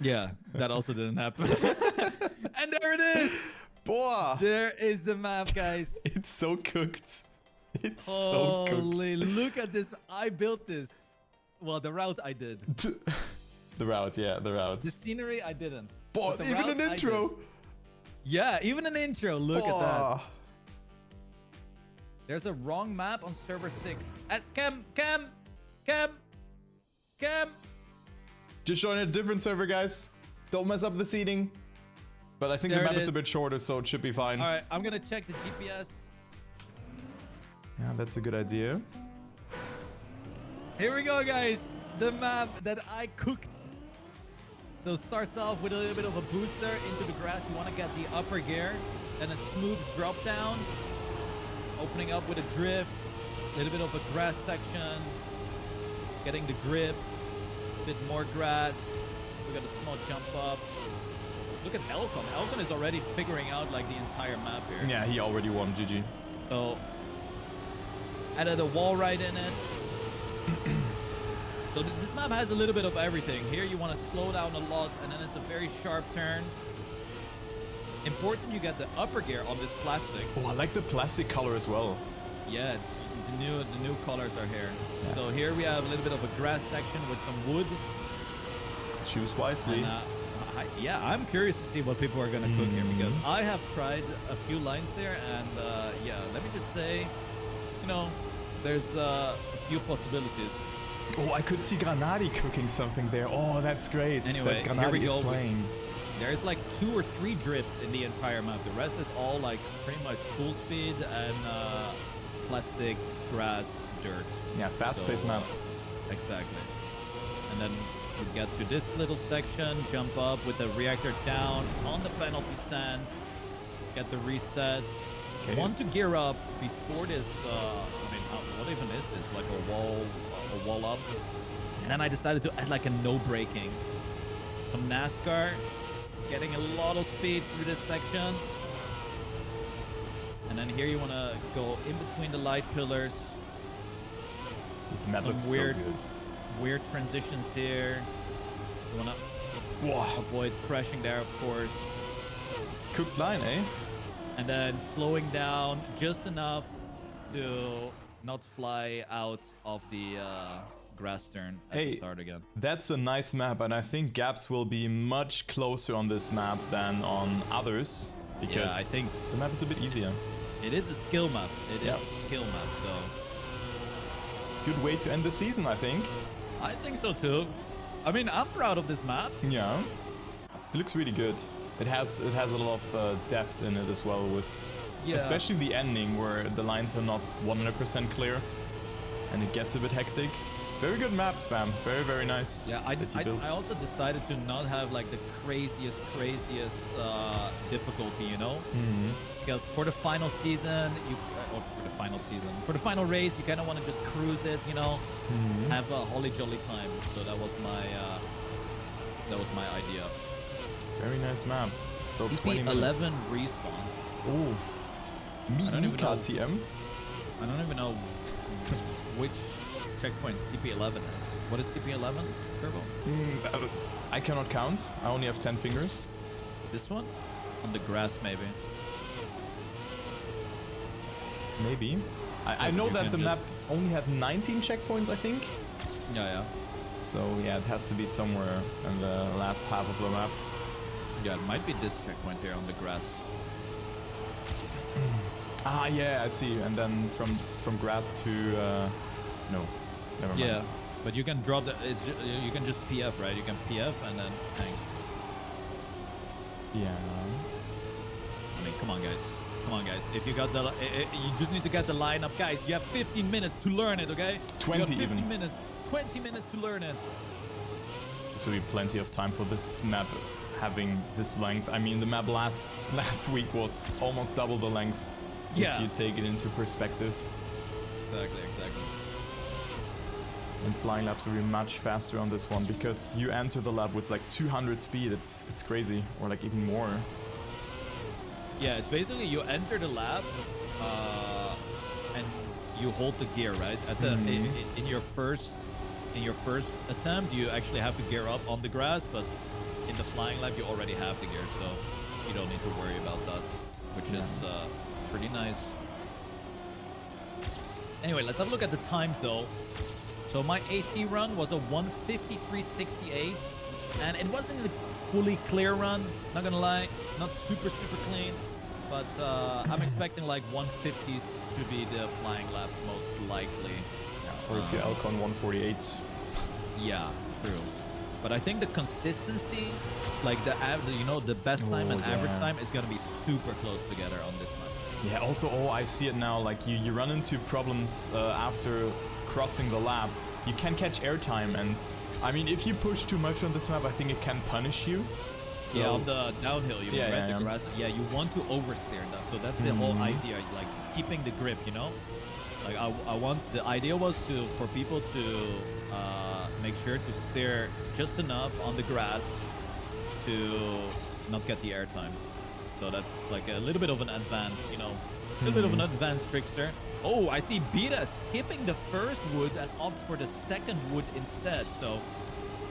Yeah, that also didn't happen. And there it is. Boah. There is the map, guys. It's so cooked. It's so cooked. Holy, look at this. I built this. Well, the route I did. The route, yeah, the route. The scenery I didn't. Boah, But the even route an I intro. did. Yeah, even an intro. Look at that. There's a wrong map on server 6. Cam. Just join a different server, guys. Don't mess up the seating. But I think There the it map is a is. bit shorter, so it should be fine. All right, I'm gonna check the GPS. Yeah, that's a good idea. Here we go, guys. The map that I cooked. So it starts off with a little bit of a booster into the grass. You want to get the upper gear, then a smooth drop down, opening up with a drift, a little bit of a grass section, getting the grip, a bit more grass. We got a small jump up. Look at Elcon. Elcon is already figuring out like the entire map here. Yeah, he already won, GG. So added a wall ride in it. So this map has a little bit of everything. Here you want to slow down a lot, and then it's a very sharp turn. Important you get the upper gear on this plastic. Oh, I like the plastic color as well. Yeah, it's the new colors are here. Yeah. So here we have a little bit of a grass section with some wood. Choose wisely. And, yeah, I'm curious to see what people are gonna cook here, because I have tried a few lines here, and yeah, let me just say, you know, there's a few possibilities. Oh, I could see Granadi cooking something there. Oh, that's great. Anyway, that Granadi here we go. is playing. There's like 2 or 3 drifts in the entire map. The rest is all like pretty much full speed and plastic, grass, dirt. Yeah, fast-paced map. Exactly. And then we get to this little section, jump up with the reactor down on the penalty sand, get the reset. Okay, Want to gear up before this, I mean, what even is this? Like a wall up? And then I decided to add like a no braking. Some NASCAR, getting a lot of speed through this section. And then here you want to go in between the light pillars. The map looks weird, so good. Weird transitions here. You want to avoid crashing there, of course. Cooked line, eh? And then slowing down just enough to not fly out of the grass turn at the start again. That's a nice map, and I think gaps will be much closer on this map than on others, because yeah, I think the map is a bit easier. It is a skill map. It is a skill map, so... Good way to end the season, I think. I think so too. I mean, I'm proud of this map. Yeah. It looks really good. It has a lot of depth in it as well, with especially the ending where the lines are not 100% clear and it gets a bit hectic. Very good map, Spam. Very, very nice. Yeah, I also decided to not have like the craziest difficulty, you know? Because for the final season, for the final race, you kind of want to just cruise it, you know? Have a holly jolly time. So that was my idea. Very nice map. So CP11 respawn. Oh. Mika TM. I don't even know which checkpoint CP11 is. What is CP11, Turbo? I cannot count. I only have 10 fingers. This one? On the grass, maybe. Maybe. I know that the map only had 19 checkpoints, I think. Yeah. So yeah, it has to be somewhere in the last half of the map. Yeah, it might be this checkpoint here on the grass. Ah, yeah, I see. And then from grass to no, never mind. Yeah, but you can drop the. You can just PF, right? You can PF and then hang. Yeah. I mean, come on, guys. Come on, guys. If you got the, you just need to get the lineup, guys. You have 15 minutes to learn it, okay? 20 you got 15 even. minutes. 20 minutes to learn it. This will be plenty of time for this map having this length. I mean, the map last week was almost double the length. Yeah. If you take it into perspective. Exactly. And flying laps will be much faster on this one because you enter the lap with like 200 speed. It's crazy, or like even more. Yeah, it's basically you enter the lap and you hold the gear, right? At the in your first attempt, you actually have to gear up on the grass, but in the flying lap, you already have the gear, so you don't need to worry about that, which is pretty nice. Anyway, let's have a look at the times, though. So my AT run was a 1:53.68, and it wasn't a fully clear run, not gonna lie, not super clean, but I'm expecting like 150s to be the flying laps most likely. Or if you Alcon 148. Yeah, true. But I think the consistency, like the best time and average time is gonna be super close together on this map. Yeah, also, I see it now, like you run into problems after crossing the lap. You can catch airtime, and I mean, if you push too much on this map, I think it can punish you. So, yeah, on the downhill, you the grass. Yeah, you want to oversteer that. So that's the whole idea, like keeping the grip, you know? Like I want, the idea was for people to make sure to steer just enough on the grass to not get the airtime. So that's like a little bit of an advance, you know, a little bit of an advanced trickster. Oh, I see Beta skipping the first wood and opts for the second wood instead. So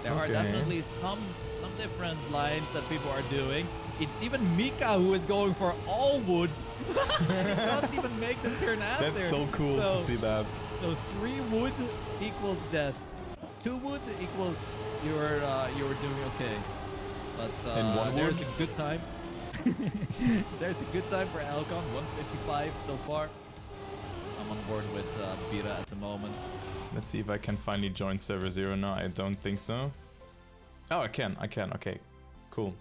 there are definitely some different lines that people are doing. It's even Mika who is going for all wood. He can't even make the turn after. That's so cool to see that. So 3 wood equals death. 2 wood equals you're doing okay. But and 1 there's wood? a good time. There's a good time for Alcon, 155 so far. I'm on board with Beta at the moment. Let's see if I can finally join server 0 now. I don't think so. Oh, I can. Okay, cool.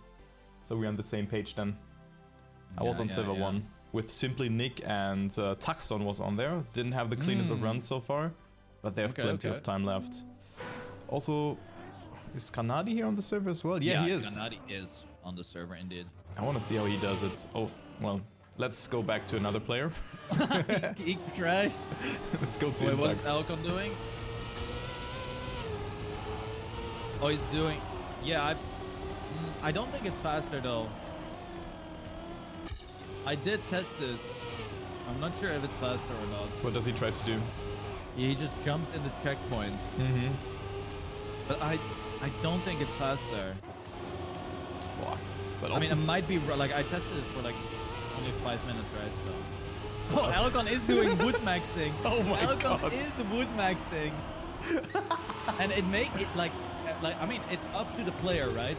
So we're on the same page then. I was on server 1 with Simply Nick, and Taxon was on there. Didn't have the cleanest of runs so far, but they have plenty of time left. Also, is Kanadi here on the server as well? Yeah, he is. Kanadi is on the server indeed. I want to see how he does it. Oh, well, let's go back to another player. He crashed. Let's go to Wait, Intact. what's Alcon doing? Oh, he's doing... Yeah, I don't think it's faster though. I did test this. I'm not sure if it's faster or not. What does he try to do? He just jumps in the checkpoint. But I don't think it's faster. Wow. But I mean, it might be like I tested it for like only 5 minutes, right? So. Oh, Alcon is doing wood maxing. Oh my god. Alcon is wood maxing. And it make it like I mean, it's up to the player, right?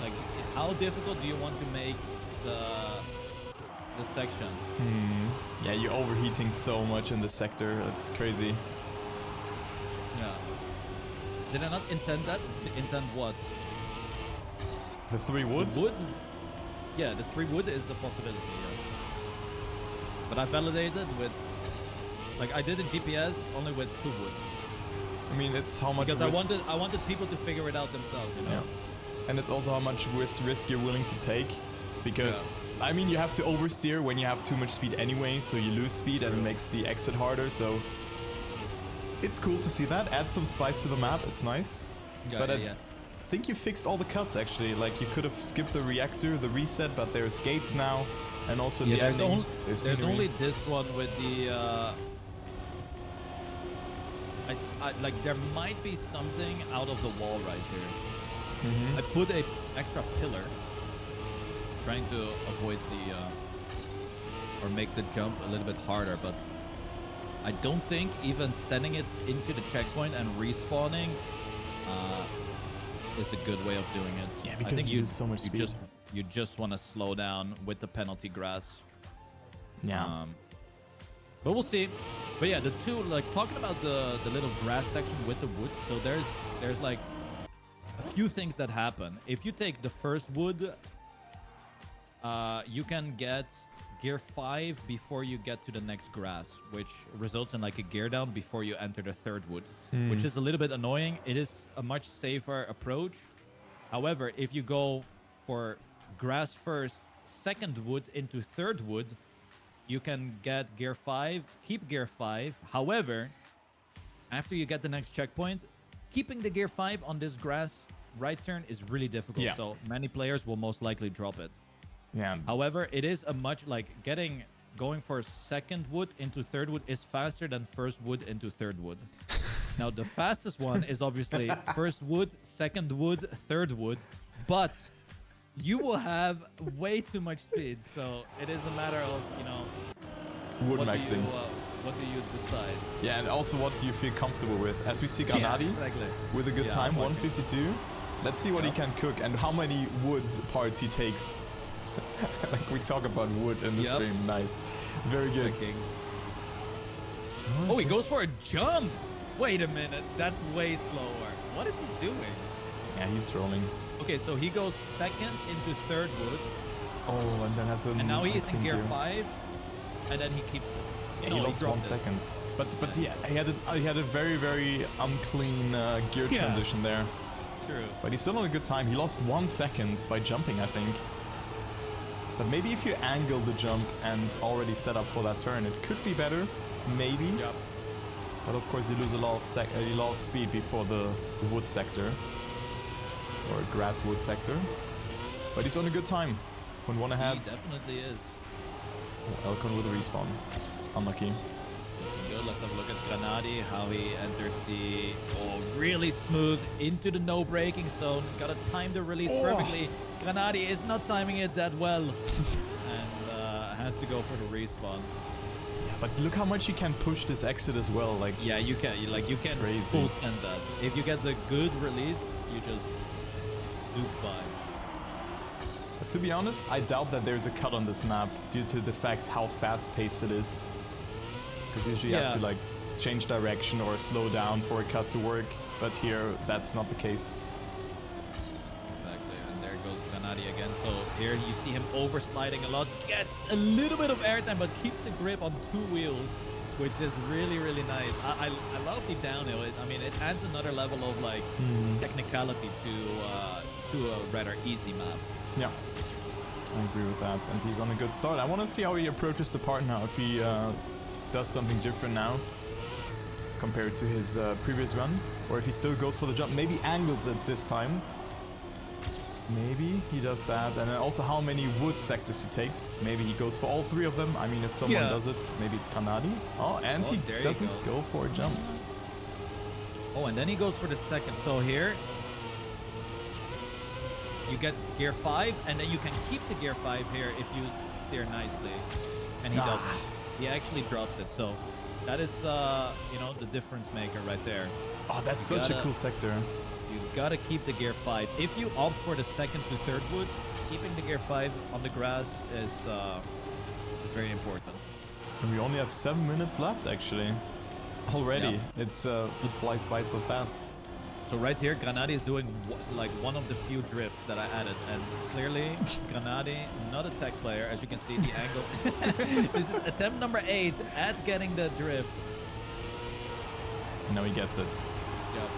Like, how difficult do you want to make the section? Yeah, you're overheating so much in this sector. That's crazy. Yeah. Did I not intend that? Intend what? The 3 wood? The wood? Yeah, the 3 wood is a possibility, yeah. But I validated with... Like, I did a GPS only with 2 wood. I mean, it's how much because I wanted people to figure it out themselves, you know? Yeah. And it's also how much risk you're willing to take. Because, I mean, you have to oversteer when you have too much speed anyway, so you lose speed and it makes the exit harder, so... It's cool to see that. Add some spice to the map, it's nice. But I think you fixed all the cuts, actually. Like, you could have skipped the reactor, the reset, but there's gates now. And also in the ending, there's only this one with the... like, there might be something out of the wall right here. I put a extra pillar, trying to avoid the or make the jump a little bit harder, but I don't think even sending it into the checkpoint and respawning is a good way of doing it. Yeah, because I think you lose so much speed. You just want to slow down with the penalty grass. Yeah. But we'll see. But yeah, the two, like, talking about the little grass section with the wood, so there's like a few things that happen. If you take the first wood, you can get gear 5 before you get to the next grass, which results in like a gear down before you enter the third wood, which is a little bit annoying. It is a much safer approach. However, if you go for grass first, second wood into third wood, you can get gear 5, keep gear 5. However, after you get the next checkpoint, keeping the gear 5 on this grass right turn is really difficult. So many players will most likely drop it. Yeah. However, it is a much like going for second wood into third wood is faster than first wood into third wood. Now, the fastest one is obviously first wood, second wood, third wood. But you will have way too much speed. So it is a matter of, Wood maxing. What do you decide? Yeah, and also what do you feel comfortable with? As we see Granadi exactly. with a good time, I'm watching. 152. Let's see what he can cook and how many wood parts he takes. Like we talk about wood in the stream. Nice. Very good. Checking. Oh, he goes for a jump. Wait a minute. That's way slower. What is he doing? Yeah, he's rolling. Okay, so he goes second into third wood. Oh, and then has a. And now he is in gear 5. And then he keeps it. Yeah, he lost 1 second. But yeah, he had a very, very unclean gear transition there. True. But he's still on a good time. He lost 1 second by jumping, I think. But maybe if you angle the jump and already set up for that turn, it could be better. Maybe. Yep. But of course, you lose a lot of speed before the wood sector or grass wood sector. But he's on a good time. 1 ahead. He definitely is. Oh, Elcon with a respawn. Unlucky. Looking good. Let's have a look at Granadi, how he enters the really smooth into the no braking zone. Gotta time the release perfectly. Granadi is not timing it that well and has to go for the respawn. Yeah, but look how much you can push this exit as well. Like yeah, you can. You can crazy. full send that. If you get the good release, you just zoom by. But to be honest, I doubt that there's a cut on this map due to the fact how fast-paced it is. Because usually you have to like change direction or slow down for a cut to work. But here, that's not the case. Exactly, and there goes Granadi again. So here you see him oversliding a lot. Gets a little bit of airtime, but keeps the grip on 2 wheels, which is really, really nice. I love the downhill. It adds another level of like technicality to a rather easy map. Yeah, I agree with that. And he's on a good start. I want to see how he approaches the part now. If he does something different now compared to his previous run. Or if he still goes for the jump. Maybe angles it this time. Maybe he does that. And then also how many wood sectors he takes. Maybe he goes for all 3 of them. I mean, if someone does it, maybe it's Granadi. Oh, and he doesn't go for a jump. Oh, and then he goes for the second. So here you get gear 5, and then you can keep the gear 5 here if you steer nicely. And he doesn't. He actually drops it. So that is, the difference maker right there. Oh, that's such a cool sector. You gotta keep the gear 5. If you opt for the second to third wood, keeping the gear 5 on the grass is very important. And we only have 7 minutes left, actually. Already. Yeah. It flies by so fast. So right here, Granadi is doing like one of the few drifts that I added, and clearly Granadi, not a tech player, as you can see the angle. This is attempt number 8 at getting the drift. And now he gets it. Yep.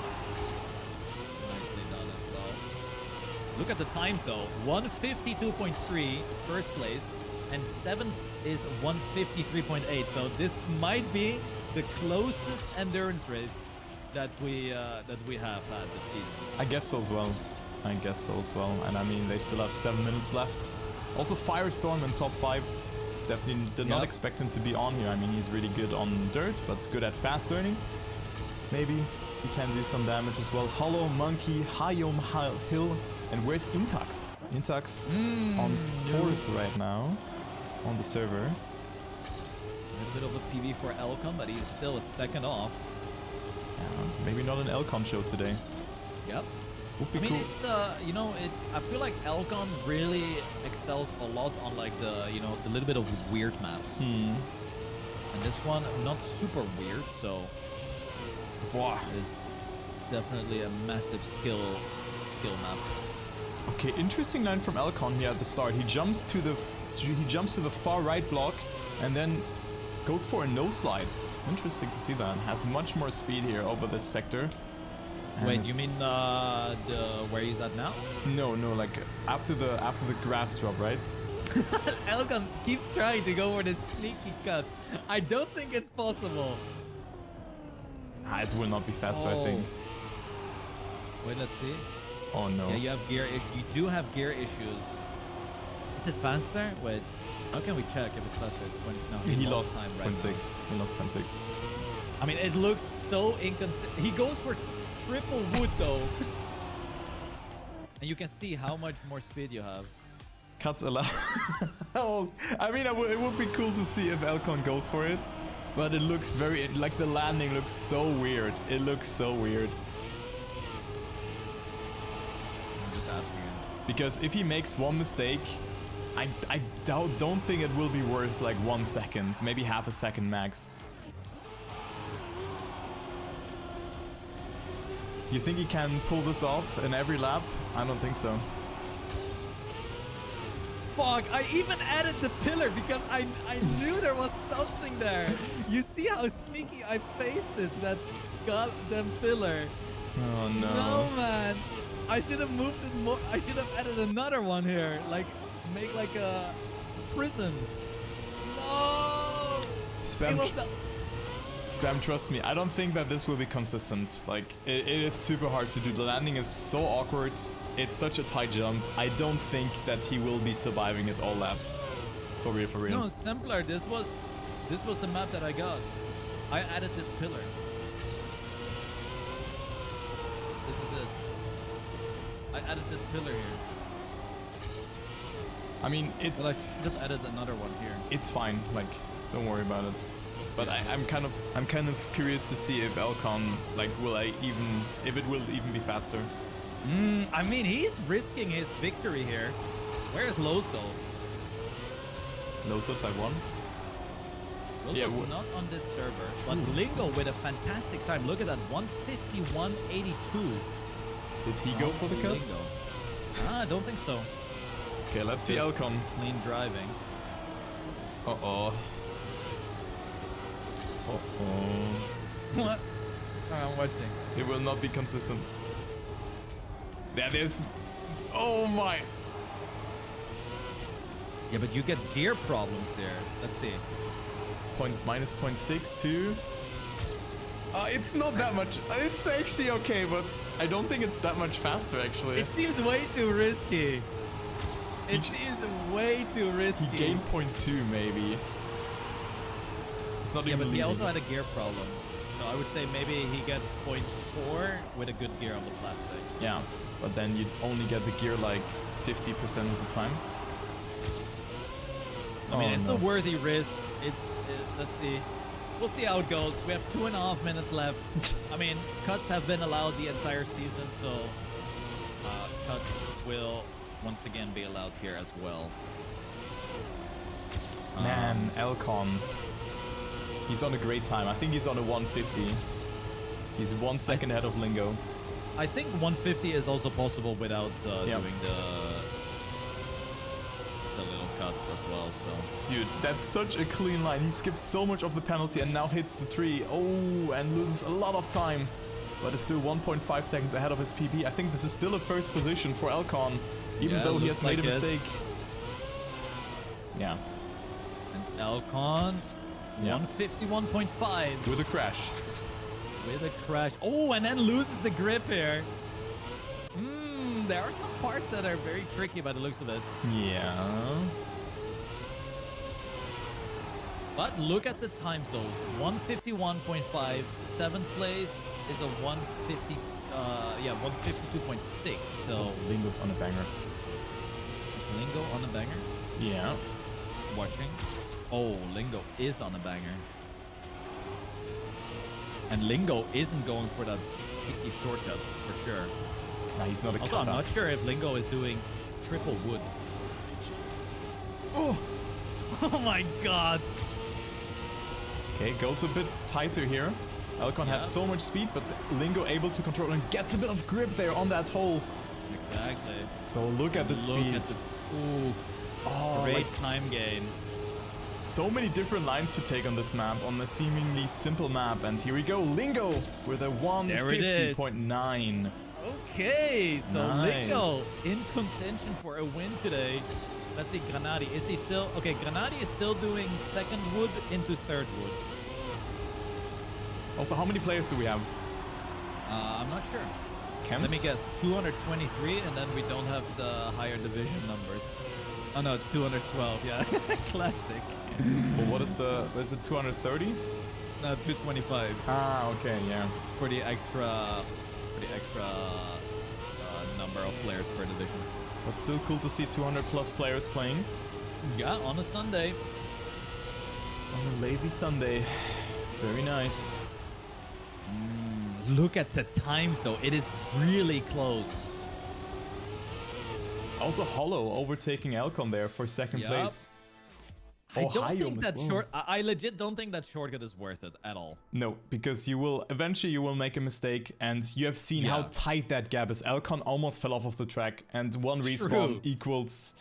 Nicely done as well. Look at the times though. 152.3 first place, and 7th is 153.8. So this might be the closest endurance race that we have had this season. I guess so as well. And I mean, they still have 7 minutes left. Also, Firestorm in top 5. Definitely did not expect him to be on here. I mean, he's really good on dirt, but good at fast turning. Maybe he can do some damage as well. Hollow Monkey, Hayom Hill, and where's Intax? Intax on 4th right now on the server. A little bit of a PB for Elcon, but he's still a second off. Yeah, maybe not an Elcon show today. Yep. Would be I mean, cool. it's I feel like Elcon really excels a lot on like the little bit of weird maps. And this one not super weird, so it is definitely a massive skill map. Okay, interesting line from Elcon here at the start. He jumps to the far right block and then goes for a no slide. Interesting to see that. Has much more speed here over this sector. And wait, you mean where he's at now? No, like after the grass drop, right? Elcon keeps trying to go for this sneaky cut. I don't think it's possible. It will not be faster, I think. Wait, let's see. Oh no. Yeah, you have gear issues. You do have gear issues. Is it faster? Wait. How can we check if it's faster? 20. No, he lost time 0.6. He lost 0.6. I mean, it looked so inconsistent. He goes for triple wood though. And you can see how much more speed you have. Cuts allow. Oh, I mean, it would be cool to see if Elcon goes for it, but it looks very like the landing looks so weird. It looks so weird. I'm just asking him. Because if he makes one mistake, I don't think it will be worth like 1 second, maybe half a second max. Do you think he can pull this off in every lap? I don't think so. Fuck, I even added the pillar because I knew there was something there. You see how sneaky I pasted that goddamn pillar. Oh no. No, man. I should have moved it more. I should have added another one here. Like, make like a prison. No! Spam, trust me, I don't think that this will be consistent. Like, it is super hard to do. The landing is so awkward. It's such a tight jump. I don't think that he will be surviving it all laps. For real, for real. No, simpler. This was the map that I got. I added this pillar. This is it. I added this pillar here. I mean, it's... But I should have added another one here. It's fine. Like, don't worry about it. But I'm kind of curious to see if Elcon, like, if it will even be faster. I mean, he's risking his victory here. Where's Loso? Loso type 1? Loso's Yeah, not on this server, but Lingo with a fantastic time. Look at that, 151.82. Did he go for the cut? Lingo. I don't think so. Okay, let's see Elcon. Clean driving. Uh-oh. Uh-oh. What? I'm watching. It will not be consistent. That is... Oh my... Yeah, but you get gear problems here. Let's see. Points minus 0.62. It's not that much. It's actually okay, but I don't think it's that much faster, actually. It seems way too risky. It seems way too risky. He gained 0.2, maybe. It's not even but he leading. also had a gear problem. So I would say maybe he gets 0.4 with a good gear on the plastic. Yeah, but then you only get the gear like 50% of the time. I mean, it's a worthy risk. Let's see. We'll see how it goes. We have 2.5 minutes left. I mean, cuts have been allowed the entire season, so cuts will once again be allowed here as well. Man, Elcon. He's on a great time. I think he's on a 150. He's 1 second ahead of Lingo. I think 150 is also possible without doing the little cuts as well. So, dude, that's such a clean line. He skips so much of the penalty and now hits the tree. Oh, and loses a lot of time, but is still 1.5 seconds ahead of his PB. I think this is still a first position for Elcon, even though he has made a mistake. Yeah. And Elcon, 151.5 with a crash. With a crash. Oh, and then loses the grip here. There are some parts that are very tricky by the looks of it. Yeah. But look at the times though. 151.5. 7th place is a 150. 152.6. So Lingo's on a banger. Is Lingo on a banger? Yeah. Watching. Oh, Lingo is on a banger. And Lingo isn't going for that cheeky shortcut for sure. Nah, he's not a Also, cutter. I'm not sure if Lingo is doing triple wood. Oh! Oh my god! Okay, goes a bit tighter here. Elcon had so much speed, but Lingo able to control and gets a bit of grip there on that hole. Exactly. So look at the speed. At the, oof. Oh, great time gain. So many different lines to take on this map, on a seemingly simple map. And here we go, Lingo with a 150.9. Okay, so Nice. Lingo in contention for a win today. Let's see, Granadi. Is he still... Okay, Granadi is still doing second wood into third wood. Also, how many players do we have? I'm not sure. Ken? Let me guess. 223, and then we don't have the higher division numbers. Oh no, it's 212. Yeah, classic. Well, what is the... Is it 230? No, 225. Ah, okay, yeah. For the extra number number of players per division. But still cool to see 200 plus players playing. Yeah, on a Sunday. On a lazy Sunday. Very nice. Look at the times, though. It is really close. Also, Hollow overtaking Elcon there for second place. I don't think Hayum that as well. short. I legit don't think that shortcut is worth it at all. No, because you will eventually make a mistake, and you have seen how tight that gap is. Elcon almost fell off of the track, and one respawn equals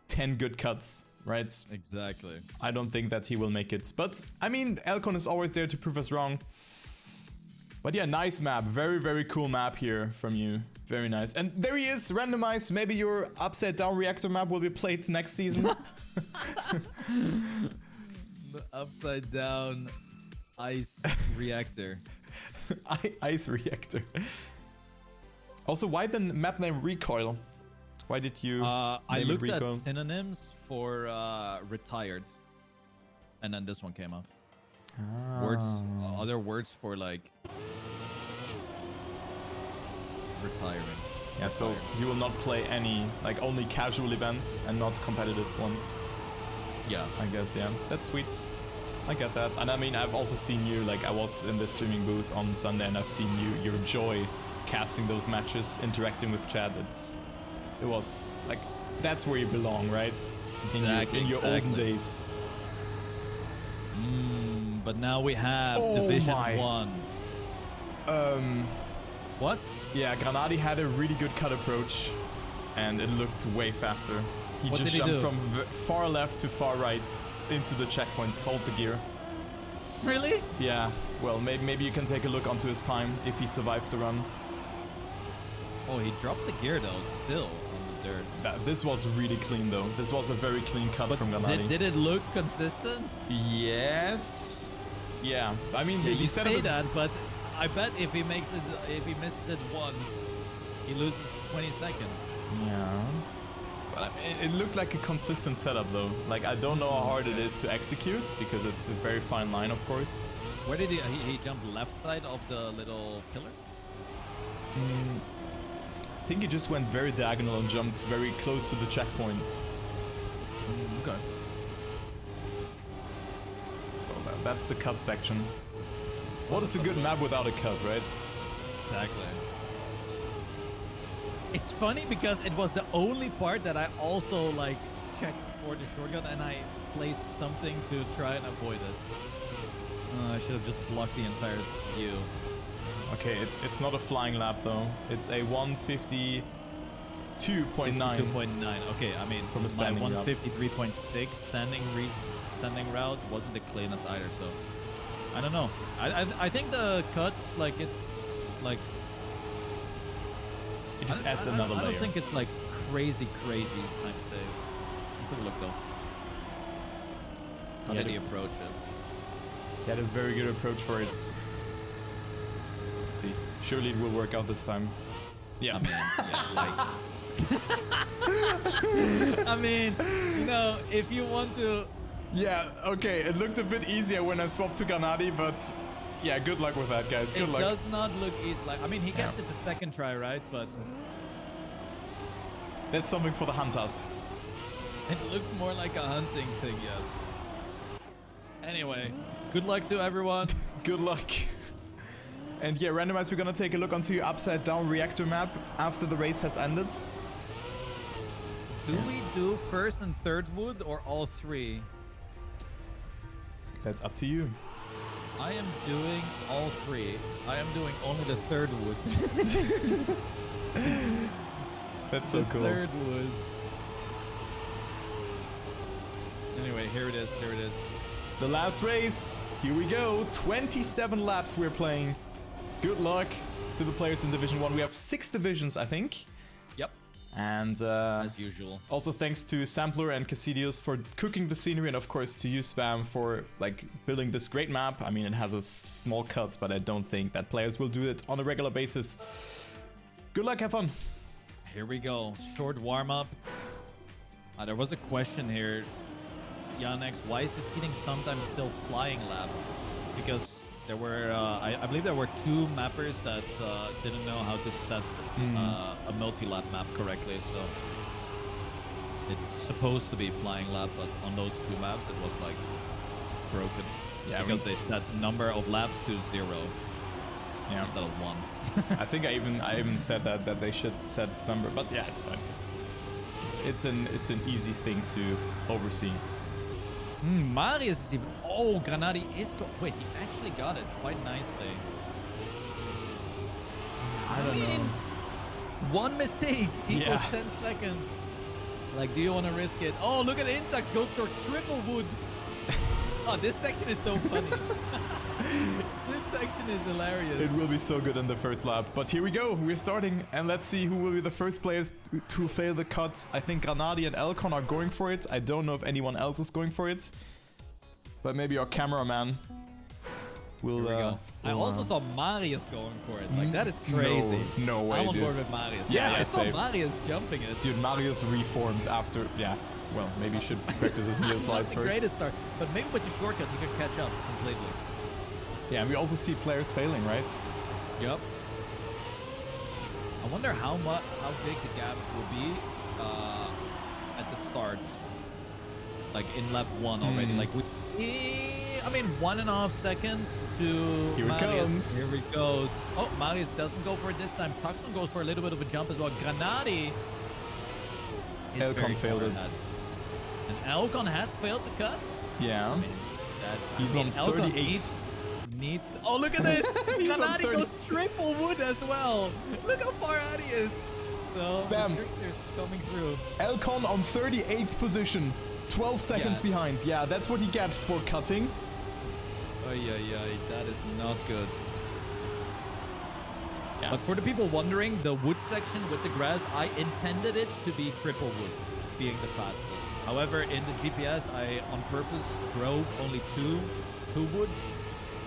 10 good cuts, right? Exactly. I don't think that he will make it, but I mean, Elcon is always there to prove us wrong. But yeah, nice map. Very, very cool map here from you. Very nice. And there he is, randomized. Maybe your upside down reactor map will be played next season. The upside down ice reactor. Ice reactor. Also, why the map name Recoil? Why did you I name it looked Recoil? at synonyms for retired. And then this one came up. Words, other words for like retiring. Yeah, so you will not play any, like only casual events and not competitive ones. Yeah. I guess, yeah. That's sweet. I get that. And I mean, I've also seen you, like I was in the streaming booth on Sunday and I've seen you, your joy casting those matches, interacting with chat. It was like, that's where you belong, right? Exactly. In your olden days. But now we have Division 1. What? Yeah, Granadi had a really good cut approach and it looked way faster. He What just did he jumped do? from far left to far right into the checkpoint, hold the gear. Really? Yeah, well, maybe you can take a look onto his time if he survives the run. Oh, he drops the gear though, still on the dirt. This was really clean though. This was a very clean cut from Granadi. Did it look consistent? Yes. Yeah, I mean, Yeah, you you said say it was... that, but I bet if he misses it once, he loses 20 seconds. Yeah. But I mean, it looked like a consistent setup though. Like, I don't know how hard it is to execute because it's a very fine line, of course. Where did he jumped left side of the little pillar? I think he just went very diagonal and jumped very close to the checkpoints. Okay. Well, that's the cut section. What is a good map without a cut, right? Exactly. It's funny because it was the only part that I also like checked for the shortcut and I placed something to try and avoid it. I should have just blocked the entire view. Okay, it's not a flying lap though. It's a 152.9. 52.9. Okay, I mean, From a my standing route. 153.6 standing route wasn't the cleanest either, so I don't know. I think the cut, like, it's like It just adds another layer. I don't think it's like crazy time save. Let's have a look though. How Yeah, did he approach it? He had a very good approach for it. Let's see. Surely it will work out this time. Yeah. I mean, I mean, you know, if you want to. Yeah, okay, it looked a bit easier when I swapped to Granadi, but yeah, good luck with that, guys. Good luck. It does not look easy. Like, I mean, he gets it the second try, right? But That's something for the hunters. it looks more like a hunting thing, yes. Anyway, good luck to everyone. Good luck. And yeah, randomized, we're gonna take a look onto your upside down reactor map after the race has ended. Do we do first and third wood or all three? That's up to you. I am doing all three. I am doing only the third wood. That's so cool. Third wood. Anyway, here it is. Here it is. The last race. Here we go. 27 laps we're playing. Good luck to the players in Division 1. We have 6 divisions, I think. Yep. And As usual. also thanks to Sampler and Cassidios for cooking the scenery, and of course to you, Spam, for like building this great map. I mean, it has a small cut, but I don't think that players will do it on a regular basis. Good luck, have fun. Here we go. Short warm-up. There was a question here. Yannex, why is the seating sometimes still flying lap? It's because There were, I believe there were 2 mappers that didn't know how to set a multi-lap map correctly, so it's supposed to be flying lap, but on those 2 maps it was like broken. Yeah, because they set number of laps to 0 instead of 1. I think I even said that they should set number, but yeah, it's fine. It's an easy thing to oversee. Marius is even. Oh, Granati is. Wait, he actually got it quite nicely. I don't know. One mistake equals 10 seconds. Like, do you want to risk it? Oh, look at Intax goes for triple wood. Oh, this section is so funny. This section is hilarious. It will be so good in the first lap. But here we go. We're starting, and let's see who will be the first players to fail the cuts. I think Granati and Elcon are going for it. I don't know if anyone else is going for it. But maybe our cameraman will... I also saw Marius going for it. Like, that is crazy. No way, I'm on dude. board with Marius. Yeah, I saw same. Marius jumping it. Dude, Marius reformed after... Yeah, well, maybe he should practice his neo slides Not the first. greatest start, but maybe with the shortcut he can catch up completely. Yeah, and we also see players failing, right? Yep. I wonder how big the gap will be at the start. Like in lap 1 already. Like I mean 1.5 seconds to Here Marius. it comes. Here it goes. Oh, Marius doesn't go for it this time. Tuxon goes for a little bit of a jump as well. Granati is Elcon failed it. And Elcon has failed the cut. Yeah. I mean, He's on Elcon 38th. Needs. Oh, look at this! He's on Granati 30. goes triple wood as well. Look how far out he is. So Spam. the trickster's coming through. Elcon on 38th position. 12 seconds behind. Yeah, that's what he gets for cutting. Oh yeah, that is not good. Yeah. But for the people wondering, the wood section with the grass, I intended it to be triple wood, being the fastest. However, in the GPS, I on purpose drove only two woods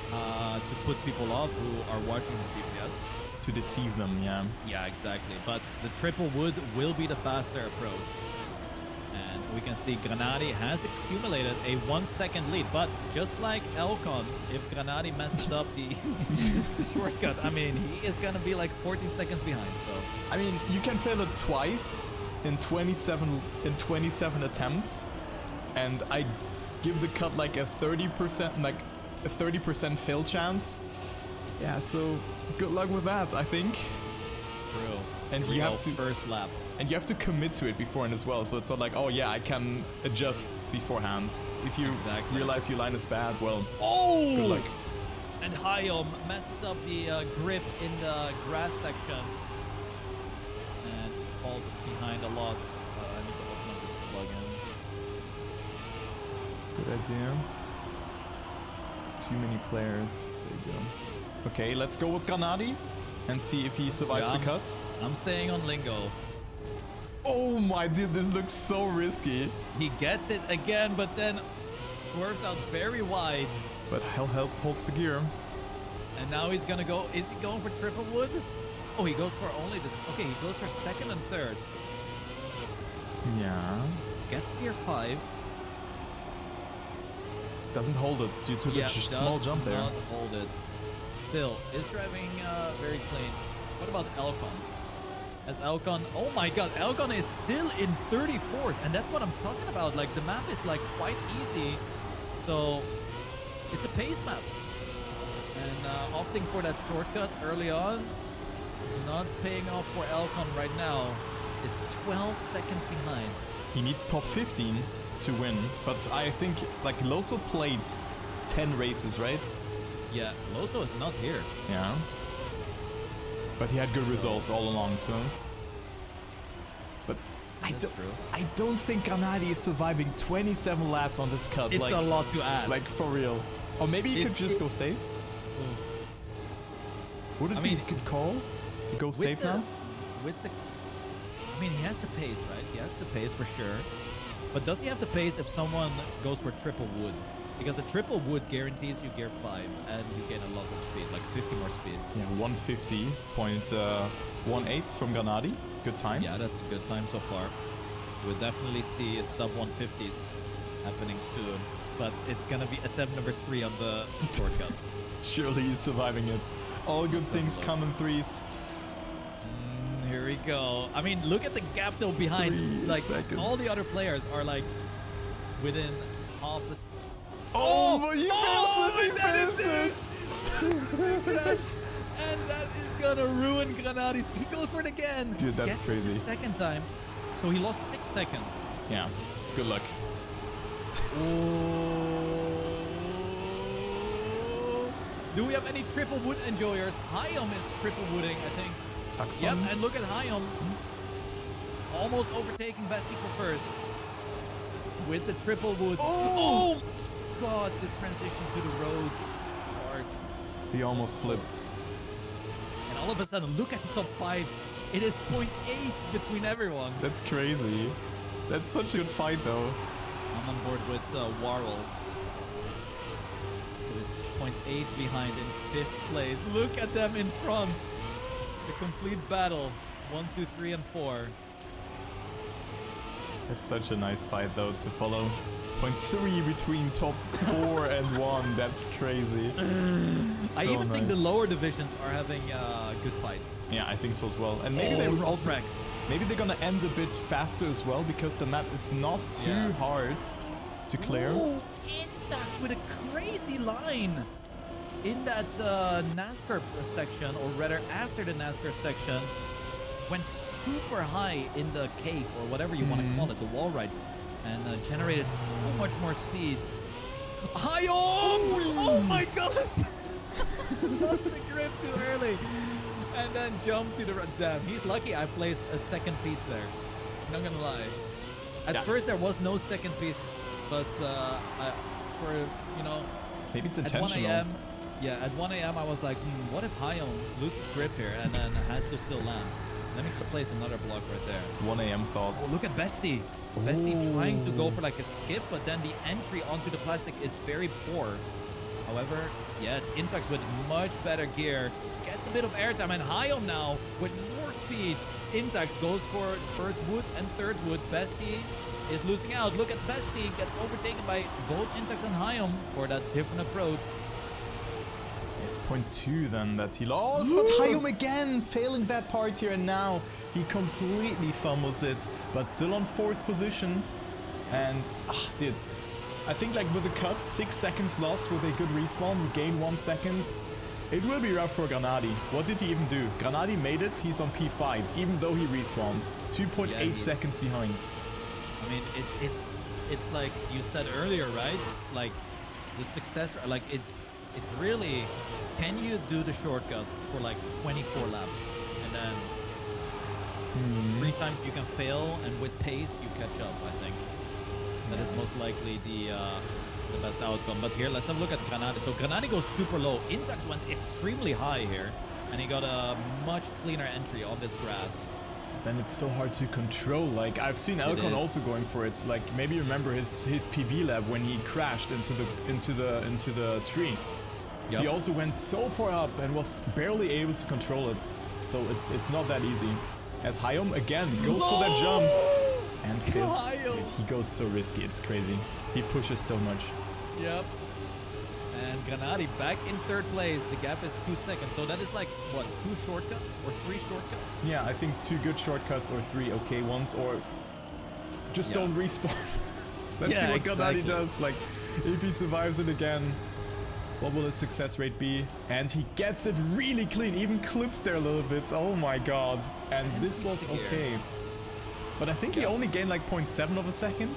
to put people off who are watching the GPS. To deceive them, yeah. Yeah, exactly. But the triple wood will be the faster approach. And we can see Granati has accumulated a 1 second lead. But just like Elcon, if Granati messes up the shortcut, I mean, he is going to be like 14 seconds behind. So I mean, you can fail it twice in 27 attempts, and I give the cut like a 30% fail chance. Yeah, so good luck with that, I think. True. And you have to first lap. And you have to commit to it beforehand as well, so it's not like, oh yeah, I can adjust beforehand. If you realize your line is bad, well, good luck. And Hayom messes up the grip in the grass section and falls behind a lot. I need to open up this plugin. Good idea. Too many players. There you go. Okay, let's go with Granati and see if he survives the cut. I'm staying on Lingo. Oh my, dude, this looks so risky. He gets it again, but then swerves out very wide. But hell holds the gear. And now he's gonna go. Is he going for triple wood? Oh, he goes for only this. Okay, he goes for second and third. Yeah. Gets gear 5. Doesn't hold it due to the small jump there. Does not hold it. Still, is driving very clean. What about Elcon? As Elcon, oh my god, Elcon is still in 34th, and that's what I'm talking about. Like, the map is like quite easy, so it's a pace map. And opting for that shortcut early on is not paying off for Elcon right now. Is 12 seconds behind. He needs top 15 to win, but I think like Loso played 10 races, right? Yeah, Loso is not here. Yeah. But he had good results all along, so. But I don't think Granati is surviving 27 laps on this cut. It's like, a lot to ask. Like for real. Or maybe he could just go safe. Would it be a good call to go safe now? I mean, he has the pace, right? He has the pace for sure. But does he have the pace if someone goes for triple wood? Because the triple wood guarantees you gear 5 and you gain a lot of speed, like 50 more speed. Yeah, 150.18 from Granati. Good time. Yeah, that's a good time so far. We'll definitely see sub 150s happening soon. But it's gonna be attempt number 3 on the shortcut. Surely he's surviving it. All good Let's things have a come in threes. Here we go. I mean, look at the gap though behind. 3 Like seconds. all the other players are like within half the. Oh, he fails it! And that is gonna ruin Granadi's. He goes for it again. Dude, that's Gets it crazy. the second time. So he lost 6 seconds. Yeah, good luck. Oh. Do we have any triple wood enjoyers? Hyam is triple wooding, I think. Tucson. Yep, and look at Hyam. Almost overtaking Bestie for first. With the triple wood. Oh! God, the transition to the road part. He almost flipped. And all of a sudden, look at the top 5. It is 0.8 between everyone. That's crazy. That's such a good fight, though. I'm on board with Warrell. It is 0.8 behind in 5th place. Look at them in front. The complete battle. 1, 2, 3, and 4. That's such a nice fight, though, to follow. 0.3 between top 4 and 1. That's crazy. I even think the lower divisions are having good fights. Yeah, I think so as well. And maybe they will also. wrecked. Maybe they're gonna end a bit faster as well because the map is not too hard to clear. Ooh, Intax with a crazy line in that NASCAR section, or rather after the NASCAR section, went super high in the cake, or whatever you want to call it, the wall ride, and generated so much more speed. Hi, oh my god! Lost the grip too early. And then jumped to the right. Damn, he's lucky I placed a second piece there. Not gonna lie. At first there was no second piece, but for, you know, Maybe it's at 1 intentional. a.m. Yeah, at 1 a.m. I was like, what if Hyam loses grip here and then has to still land? Let me just place another block right there. 1 a.m. thoughts. Oh, look at Bestie. Bestie trying to go for like a skip, but then the entry onto the plastic is very poor. However, yeah, it's Intax with much better gear. Gets a bit of airtime, and Hyam now with more speed. Intax goes for first wood and third wood. Bestie is losing out. Look at Bestie, gets overtaken by both Intax and Hyam for that different approach. It's 0.2 then that he lost, but Hyam again failing that part here, and now he completely fumbles it, but still on 4th position. And dude, I think like with the cut, 6 seconds lost with a good respawn, you gain 1 second. It will be rough for Granadi. What did he even do? Granadi made it, he's on P5, even though he respawned. 2.8 seconds behind. I mean, it's like you said earlier, right? Like the success, like it's really, can you do the shortcut for like 24 laps and then 3 times you can fail, and with pace you catch up? I think that is most likely the best outcome. But here, let's have a look at Granadi. So Granadi goes super low. Intax went extremely high here, and he got a much cleaner entry on this grass. Then it's so hard to control. Like I've seen Elcon also going for it. Like maybe you remember his PB lab when he crashed into the tree. He also went so far up and was barely able to control it. So it's not that easy. As Hyam again goes for that jump and fails. Dude, he goes so risky. It's crazy. He pushes so much. Yep. And Granadi back in 3rd place. The gap is 2 seconds. So that is like, what, 2 shortcuts or 3 shortcuts? Yeah, I think 2 good shortcuts or 3 okay ones, or just don't respawn. Let's see what Granadi does. Like, if he survives it again, what will his success rate be? And he gets it really clean, even clips there a little bit. Oh my god. And this was okay. But I think he only gained like 0.7 of a second.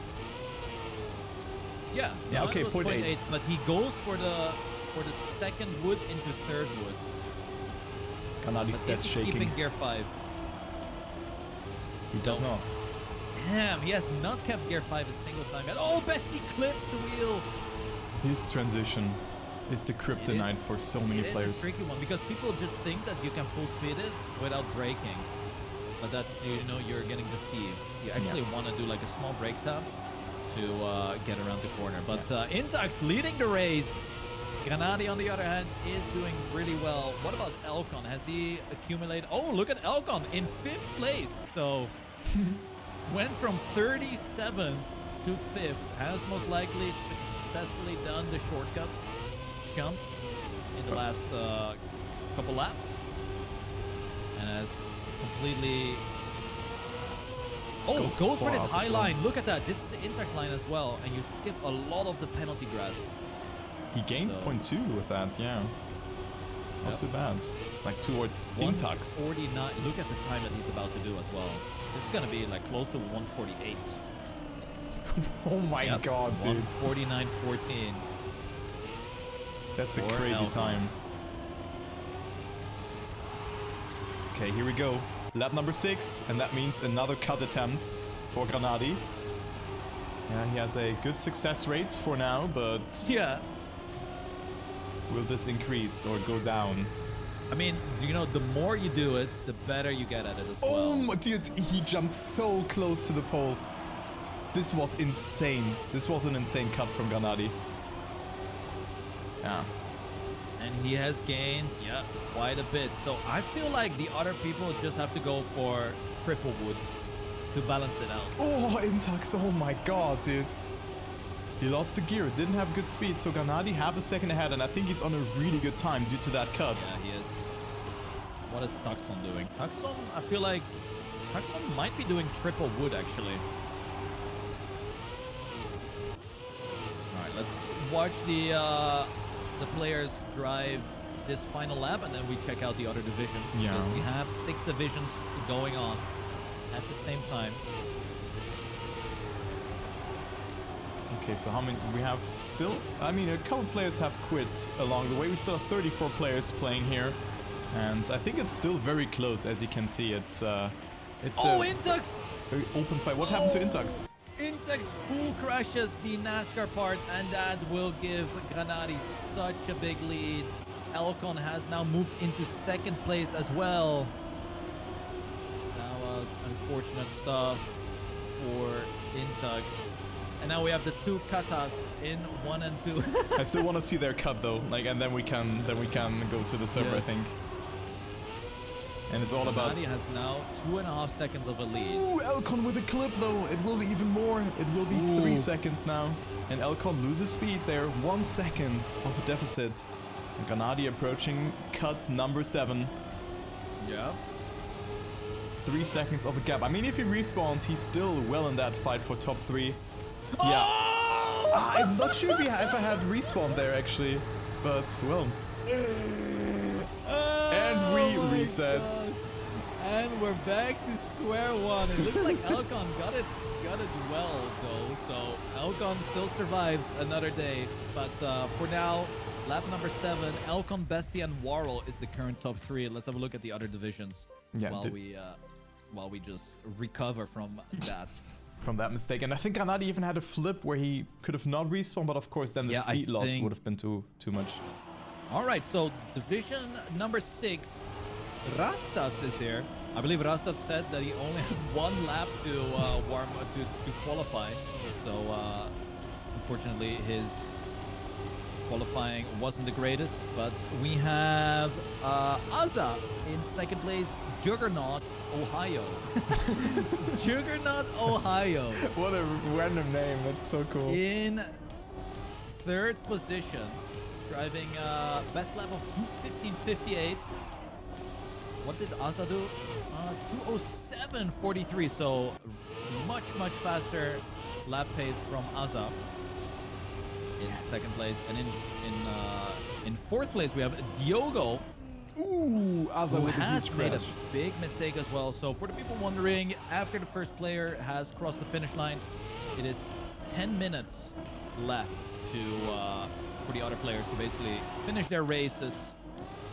Yeah, okay, 0.8. But he goes for the second wood into third wood. Granadi's stats shaking. Keeping gear 5. He does not. Damn, he has not kept gear 5 a single time yet. Oh, Bestie clips the wheel. This transition is the kryptonite for so many players. It's a tricky one because people just think that you can full speed it without braking. But that's, you know, you're getting deceived. You actually want to do like a small brake tap to get around the corner. But Intax leading the race. Granadi, on the other hand, is doing really well. What about Elcon? Has he accumulated? Oh, look at Elcon in 5th place. So went from 37th to 5th has most likely successfully done the shortcut jump in the last couple laps. And has completely... Oh, goes for this high line. Look at that. This is the Intax line as well. And you skip a lot of the penalty grass. He gained 0.2 with that, yeah. Not too bad. Like towards Intax. 149. Look at the time that he's about to do as well. This is going to be like close to 148. Oh my god, dude. 149.14. That's a crazy time. Okay, here we go. Lap number 6, and that means another cut attempt for Granadi. Yeah, he has a good success rate for now, but... Yeah. Will this increase or go down? I mean, you know, the more you do it, the better you get at it as well. Oh, my dude, he jumped so close to the pole. This was insane. This was an insane cut from Granadi. Yeah. And he has gained, quite a bit. So I feel like the other people just have to go for triple wood to balance it out. Oh, Intax, oh my god, dude. He lost the gear, didn't have good speed, so Granadi have a second ahead, and I think he's on a really good time due to that cut. Yeah, he is. What is Tucson doing? Tucson, I feel like Tucson might be doing triple wood, actually. Alright, let's watch the players drive this final lap, and then we check out the other divisions. Yeah. Because we have 6 divisions going on at the same time. Okay, so how many we have still? I mean, a couple players have quit along the way. We still have 34 players playing here, and I think it's still very close. As you can see, it's Intax! Very open fight. What happened to Intax? Intax full crashes the NASCAR part, and that will give Granadi such a big lead. Elcon has now moved into 2nd place as well. That was unfortunate stuff for Intax. And now we have the 2 katas in 1 and 2. I still want to see their cut though, like, and then we can go to the server, I think. And it's all about... Granadi has now 2.5 seconds of a lead. Ooh, Elcon with a clip though. It will be even more. It will be 3 seconds now. And Elcon loses speed there. 1 second of a deficit. And Granadi approaching cut number 7. Yeah. 3 seconds of a gap. I mean, if he respawns, he's still well in that fight for top 3. Oh! Yeah. I'm not sure if I had respawn there actually, but well. And we reset. God. And we're back to square one. It looks like Elcon got it well though. So Elcon still survives another day. But for now, lap number 7, Elcon, Bestie, and Warrel is the current top 3. Let's have a look at the other divisions while we just recover from that. From that mistake. And I think Granadi even had a flip where he could have not respawned, but of course then the speed loss would have been too much. All right, so division number 6, Rastas is here. I believe Rastas said that he only had 1 lap to to qualify. So unfortunately his qualifying wasn't the greatest, but we have Aza in 2nd place, Juggernaut, Ohio. Juggernaut, Ohio. What a random name. That's so cool. In 3rd position, driving best lap of 2:15.58. What did Aza do? 2:07.43. So much faster lap pace from Aza in 2nd place, and in 4th place we have Diogo. Ooh, Aza who has made a big mistake as well. So for the people wondering, after the first player has crossed the finish line, it is 10 minutes left for the other players to basically finish their races.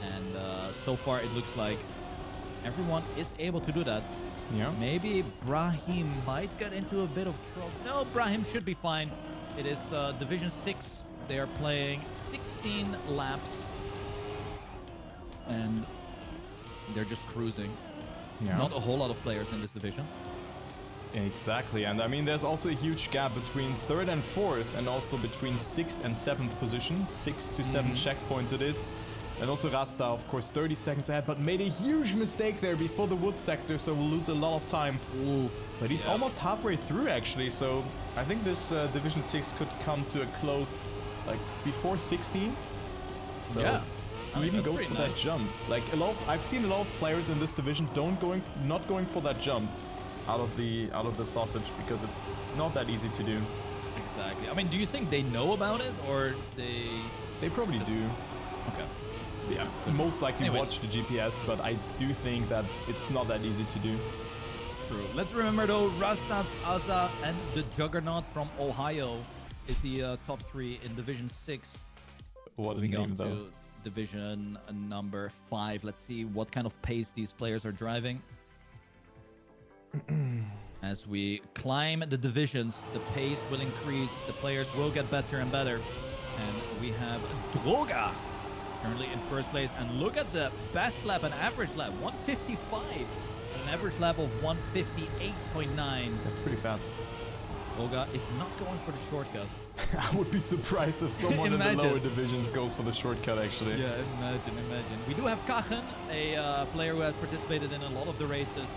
And so far it looks like everyone is able to do that. Yeah. Maybe Brahim might get into a bit of trouble. No, Brahim should be fine. It is Division 6. They are playing 16 laps. And they're just cruising. Yeah. Not a whole lot of players in this division. Exactly, and I mean there's also a huge gap between 3rd and 4th, and also between 6th and 7th position. 6 to 7 checkpoints it is. And also Rasta, of course, 30 seconds ahead, but made a huge mistake there before the wood sector, so we'll lose a lot of time. Oof. But he's almost halfway through, actually, so I think this Division 6 could come to a close, like, before 16. So Yeah. he even goes for that jump. Like, I've seen a lot of players in this division not going for that jump out of the sausage, because it's not that easy to do. Exactly. I mean, do you think they know about it, or They probably do. Okay. Yeah, most likely watch the GPS, but I do think that it's not that easy to do. True. Let's remember though, Rastat, Aza, and the Juggernaut from Ohio is the top 3 in Division 6. What a Moving name, on though. to Division number 5. Let's see what kind of pace these players are driving. As we climb the divisions, the pace will increase. The players will get better and better. And we have Droga currently in first place. And look at the best lap and average lap, 155. And an average lap of 158.9. That's pretty fast. Droga is not going for the shortcut. I would be surprised if someone in the lower divisions goes for the shortcut, actually. Yeah, imagine. We do have Kachen, a player who has participated in a lot of the races.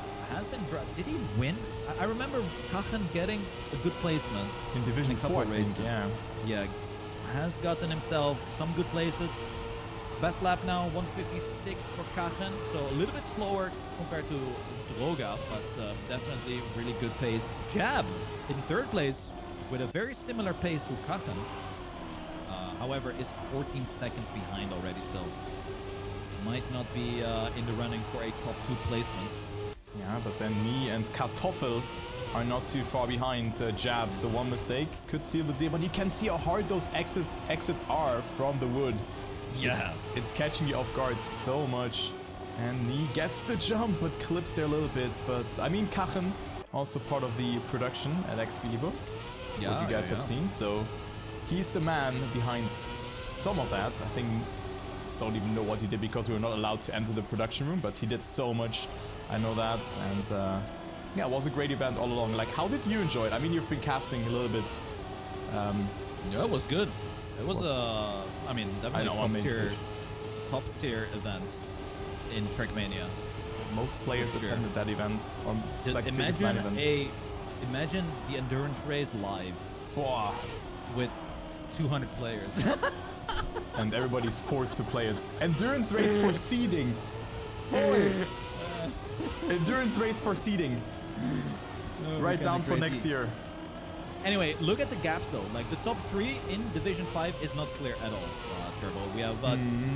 Did he win? I remember Kachen getting a good placement. In Division 4, I think, yeah. Yeah, has gotten himself some good places. Best lap now, 156 for Kachen. So a little bit slower compared to Droga, but definitely really good pace. Jab in third place with a very similar pace to Kachen. However, is 14 seconds behind already, so might not be in the running for a top 2 placement. Yeah, but then me and Kartoffel are not too far behind Jab, so one mistake could seal the deal. But you can see how hard those exits are from the wood. Yeah. It's catching you off guard so much. And he gets the jump, but clips there a little bit. But, I mean, Kachen, also part of the production at XP Evo, what you guys have seen. So he's the man behind some of that. I think, don't even know what he did because we were not allowed to enter the production room, but he did so much. I know that. And yeah, it was a great event all along. Like, how did you enjoy it? I mean, you've been casting a little bit. Yeah, it was good. It was I mean, definitely top tier event in Trackmania. Most players attended that event. Or like imagine the endurance race live. Wow. With 200 players. And everybody's forced to play it. Endurance race for seeding. Boy. Endurance race for seeding. Write down for next year. Anyway, look at the gaps though. Like the top 3 in Division 5 is not clear at all, Turbo. We have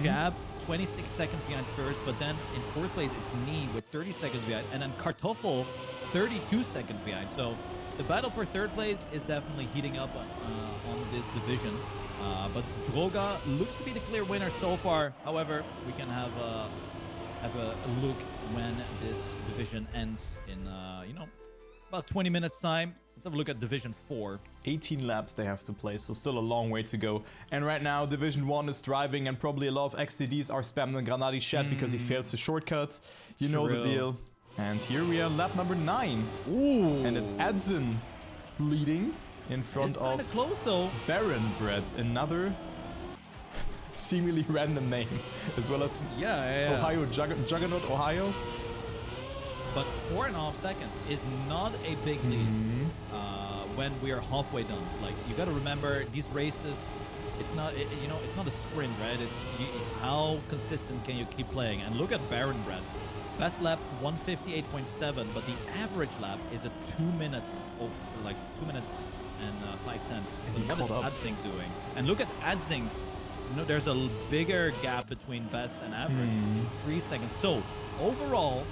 Gab 26 seconds behind first, but then in fourth place it's me with 30 seconds behind, and then Kartoffel 32 seconds behind. So the battle for third place is definitely heating up on this division. But Droga looks to be the clear winner so far. However, we can have a look when this division ends in about 20 minutes time. Let's have a look at Division 4. 18 laps they have to play, so still a long way to go. And right now, Division 1 is driving, and probably a lot of XTDs are spamming Granadi's chat because he fails the shortcut. You know the deal. And here we are, lap number 9. Ooh. And it's Adzin leading in front of close, though. Baron Bread, another seemingly random name, as well as Ohio Juggernaut, Ohio. But 4.5 seconds is not a big lead when we are halfway done. Like, you got to remember these races. It's not, it's not a sprint, right? It's how consistent can you keep playing? And look at Baron Bread. Best lap 158.7, but the average lap is at 2 minutes of 2 minutes and 5/10. What is Adzing doing? And look at Adzing's. There's a bigger gap between best and average, 3 seconds. So overall,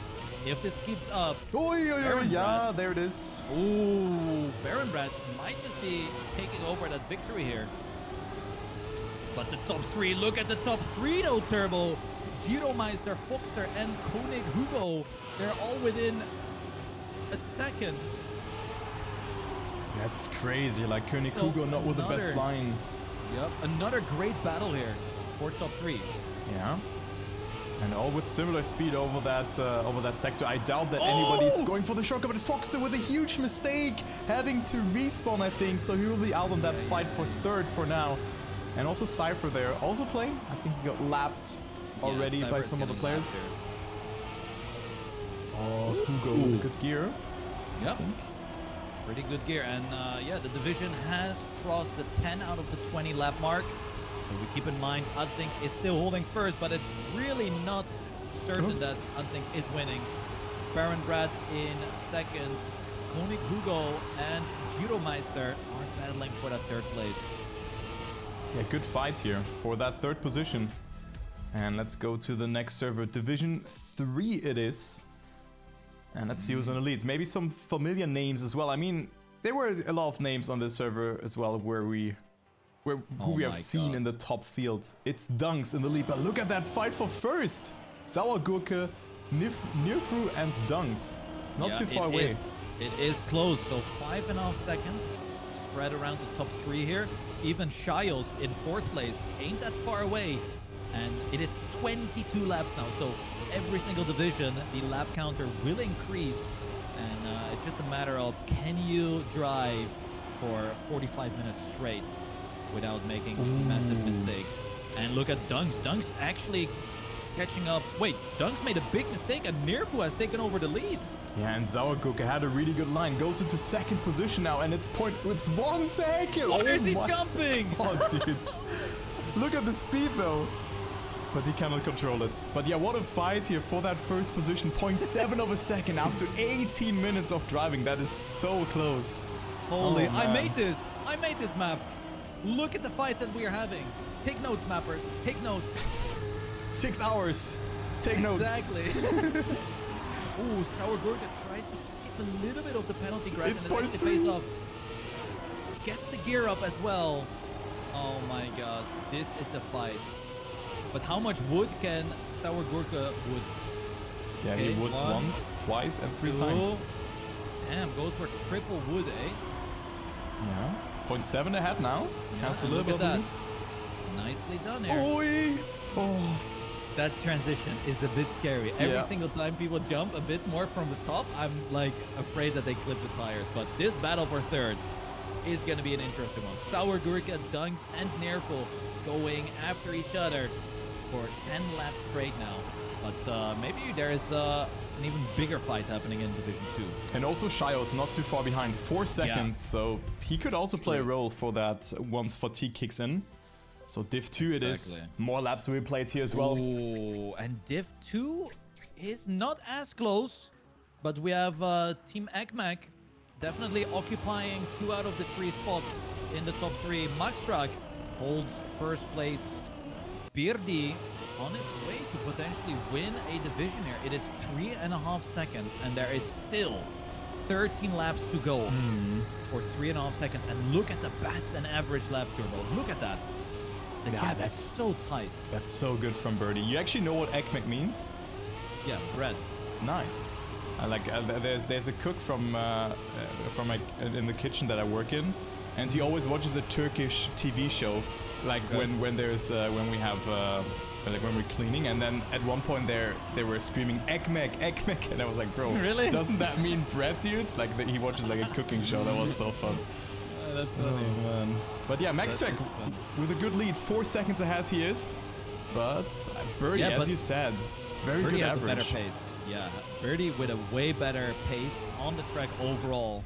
if this keeps up, yeah, there it is. Ooh, Baron Brad might just be taking over that victory here. But the top 3, look at the top 3 though, Turbo. Giro Meister, Foxer, and Koenig Hugo. They're all within a second. That's crazy, like Koenig Hugo not with the best line. Yep, another great battle here for top 3. Yeah. And all with similar speed over that sector. I doubt that anybody's going for the shortcut, but Foxer with a huge mistake, having to respawn, I think. So he will be out on that fight for third for now. And also Cypher there, also playing. I think he got lapped already by Cyber's some of the getting players. lapped here. Oh, Hugo with good gear. I Yep. think. Pretty good gear. And yeah, the division has crossed the 10 out of the 20 lap mark. So we keep in mind Unsink is still holding first, but it's really not certain that Unsink is winning. Baron Brad in second. Koenig Hugo and Giromeister are battling for that third place. Yeah, good fight here for that third position. And let's go to the next server. Division 3 it is. And let's see who's on the lead. Maybe some familiar names as well. I mean, there were a lot of names on this server as well who we have seen in the top field. It's Dunks in the lead, but look at that fight for first. Sauergurke, Nirfu and Dunks. Not too far away. It is close, so 5.5 seconds spread around the top 3 here. Even Shios in 4th place ain't that far away. And it is 22 laps now, so every single division, the lap counter will increase. And it's just a matter of, can you drive for 45 minutes straight without making massive mistakes? And look at Dunks. Dunks actually catching up. Wait, Dunks made a big mistake and Nirfu has taken over the lead. Yeah, and Sauergurke had a really good line. Goes into second position now, and it's 1 second. Why is he jumping? Oh, dude. Look at the speed, though. But he cannot control it. But yeah, what a fight here for that first position. 0.7 of a second after 18 minutes of driving. That is so close. Holy, Oh, I man. made this. I made this map. Look at the fights that we are having. Take notes, mappers. Take notes. 6 hours. Take notes. Exactly. Ooh, Sauergurke tries to skip a little bit of the penalty grass It's and it actually 0.3. pays off. Gets the gear up as well. Oh my god, this is a fight. But how much wood can Sauergurke wood? Yeah, Okay, he woods 1, once, twice, and 3 2. times. Damn, goes for triple wood, eh? Yeah. 0.7 ahead now. Yeah, Has a and little look bit at of that. Nicely done here. lead. Oi! Oh. That transition is a bit scary. Every Yeah. single time people jump a bit more from the top, I'm like afraid that they clip the tires. But this battle for third is going to be an interesting one. Sauergurke, Dunks, and Nerful going after each other for 10 laps straight now. But maybe there is an even bigger fight happening in Division 2. And also Shios not too far behind, 4 seconds, so he could also play a role for that once fatigue kicks in. So Div 2 it is. Exactly. More laps will be played here as well. Ooh, and Div 2 is not as close, but we have Team Ekmek definitely occupying 2 out of the 3 spots in the top 3. Maxtrack holds first place. Birdi on his way to potentially win a division here. It is 3.5 seconds, and there is still 13 laps to go for 3.5 seconds. And look at the best and average lap turbo. Look at that. The Yeah, gap is that's so tight. That's so good from Birdie. You actually know what Ekmek means? Yeah, bread. Nice. I like. There's a cook from in the kitchen that I work in, and he always watches a Turkish TV show, like when there's when we have like when we're cleaning, and then at one point they were screaming Ekmek, Ekmek, and I was like, bro, Really? doesn't that mean bread, dude? Like he watches like a cooking show. That was so fun. That's Oh funny. man. But yeah, That is Maxtrack fun. with a good lead, 4 seconds ahead he is. But Birdie, Yeah, as but you said, very Birdie good has average. a better pace. Yeah, Birdie with a way better pace on the track overall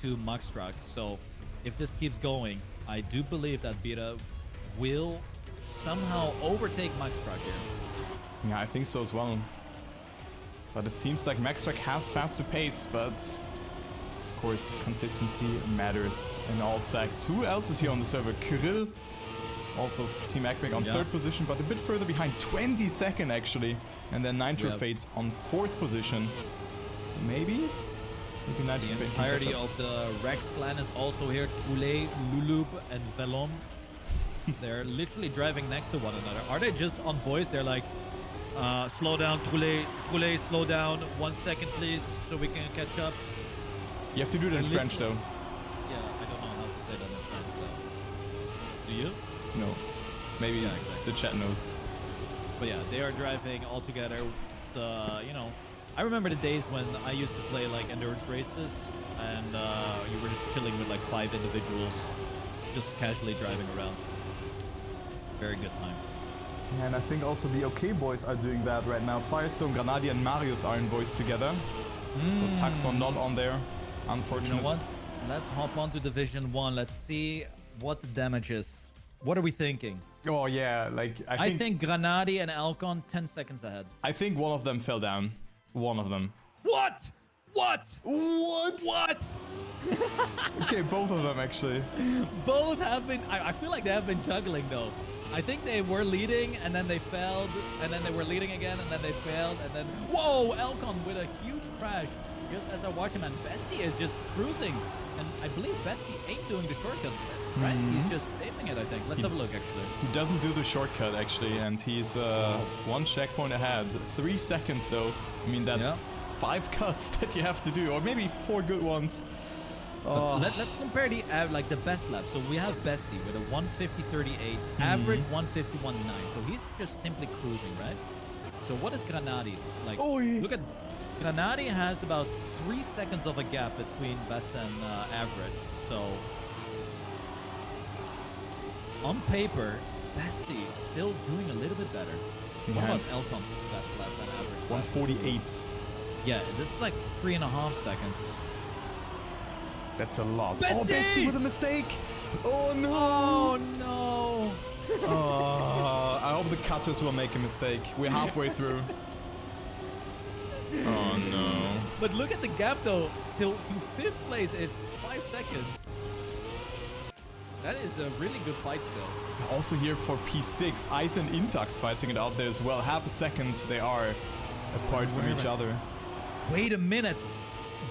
to Maxtrack. So if this keeps going, I do believe that Bira will somehow overtake Maxtrack here. Yeah, I think so as well. But it seems like Maxtrack has faster pace, but of course consistency matters in all facts. Who else is here on the server? Kirill, also Team Ekmek on 3rd position, but a bit further behind, 22nd actually. And then Nitro Fate on 4th position. So maybe Nitro The Fate entirety can catch up. of the Rex clan is also here. Toulet, Lulub, and Velom. They're literally driving next to one another. Are they just on voice? They're like, slow down, Toulet, slow down. 1 second, please, so we can catch up. You have to do it in They're French though. Yeah, I don't know how to say that in French though. Do you? No. Maybe Yeah, exactly. the chat knows. But yeah, they are driving all together. It's, you know, I remember the days when I used to play like endurance races and you were just chilling with like 5 individuals, just casually driving around. Very good time. And I think also the OK boys are doing that right now. Firestone, Granadi, and Marius are in voice together. So Taxon not on there. Unfortunate. You know what? Let's hop on to Division 1. Let's see what the damage is. What are we thinking? Oh, yeah. Like, I think Granadi and Alcon 10 seconds ahead. I think one of them fell down. One of them. What? What? What? What? Okay, both of them actually. Both have been... I feel like they have been juggling though. I think they were leading and then they failed. And then they were leading again and then they failed. And then... Whoa! Alcon with a huge crash. Just as I watch him. And Bessie is just cruising. And I believe Bessie ain't doing the shortcut, right? He's just safing it, I think. Let's have a look, actually. He doesn't do the shortcut, actually. And he's one checkpoint ahead. 3 seconds, though. I mean, that's 5 cuts that you have to do. Or maybe 4 good ones. Oh. Let's compare the like the best lap. So we have Bestie with a 150.38, average 151.9. So he's just simply cruising, right? So what is Granadi's? Like, look at Granadi has about 3 seconds of a gap between best and average. So on paper, Bestie still doing a little bit better. What about Elcon's best lap and average? 148. Yeah, that's like 3.5 seconds. That's a lot. Bestie! Oh, Bestie with a mistake. Oh, no. Oh, no. I hope the cutters will make a mistake. We're halfway through. Oh, no. But look at the gap, though. To 5th place, it's 5 seconds. That is a really good fight still. Also here for P6, Ice and Intax fighting it out there as well. Half a second they are apart from each other. Wait a minute.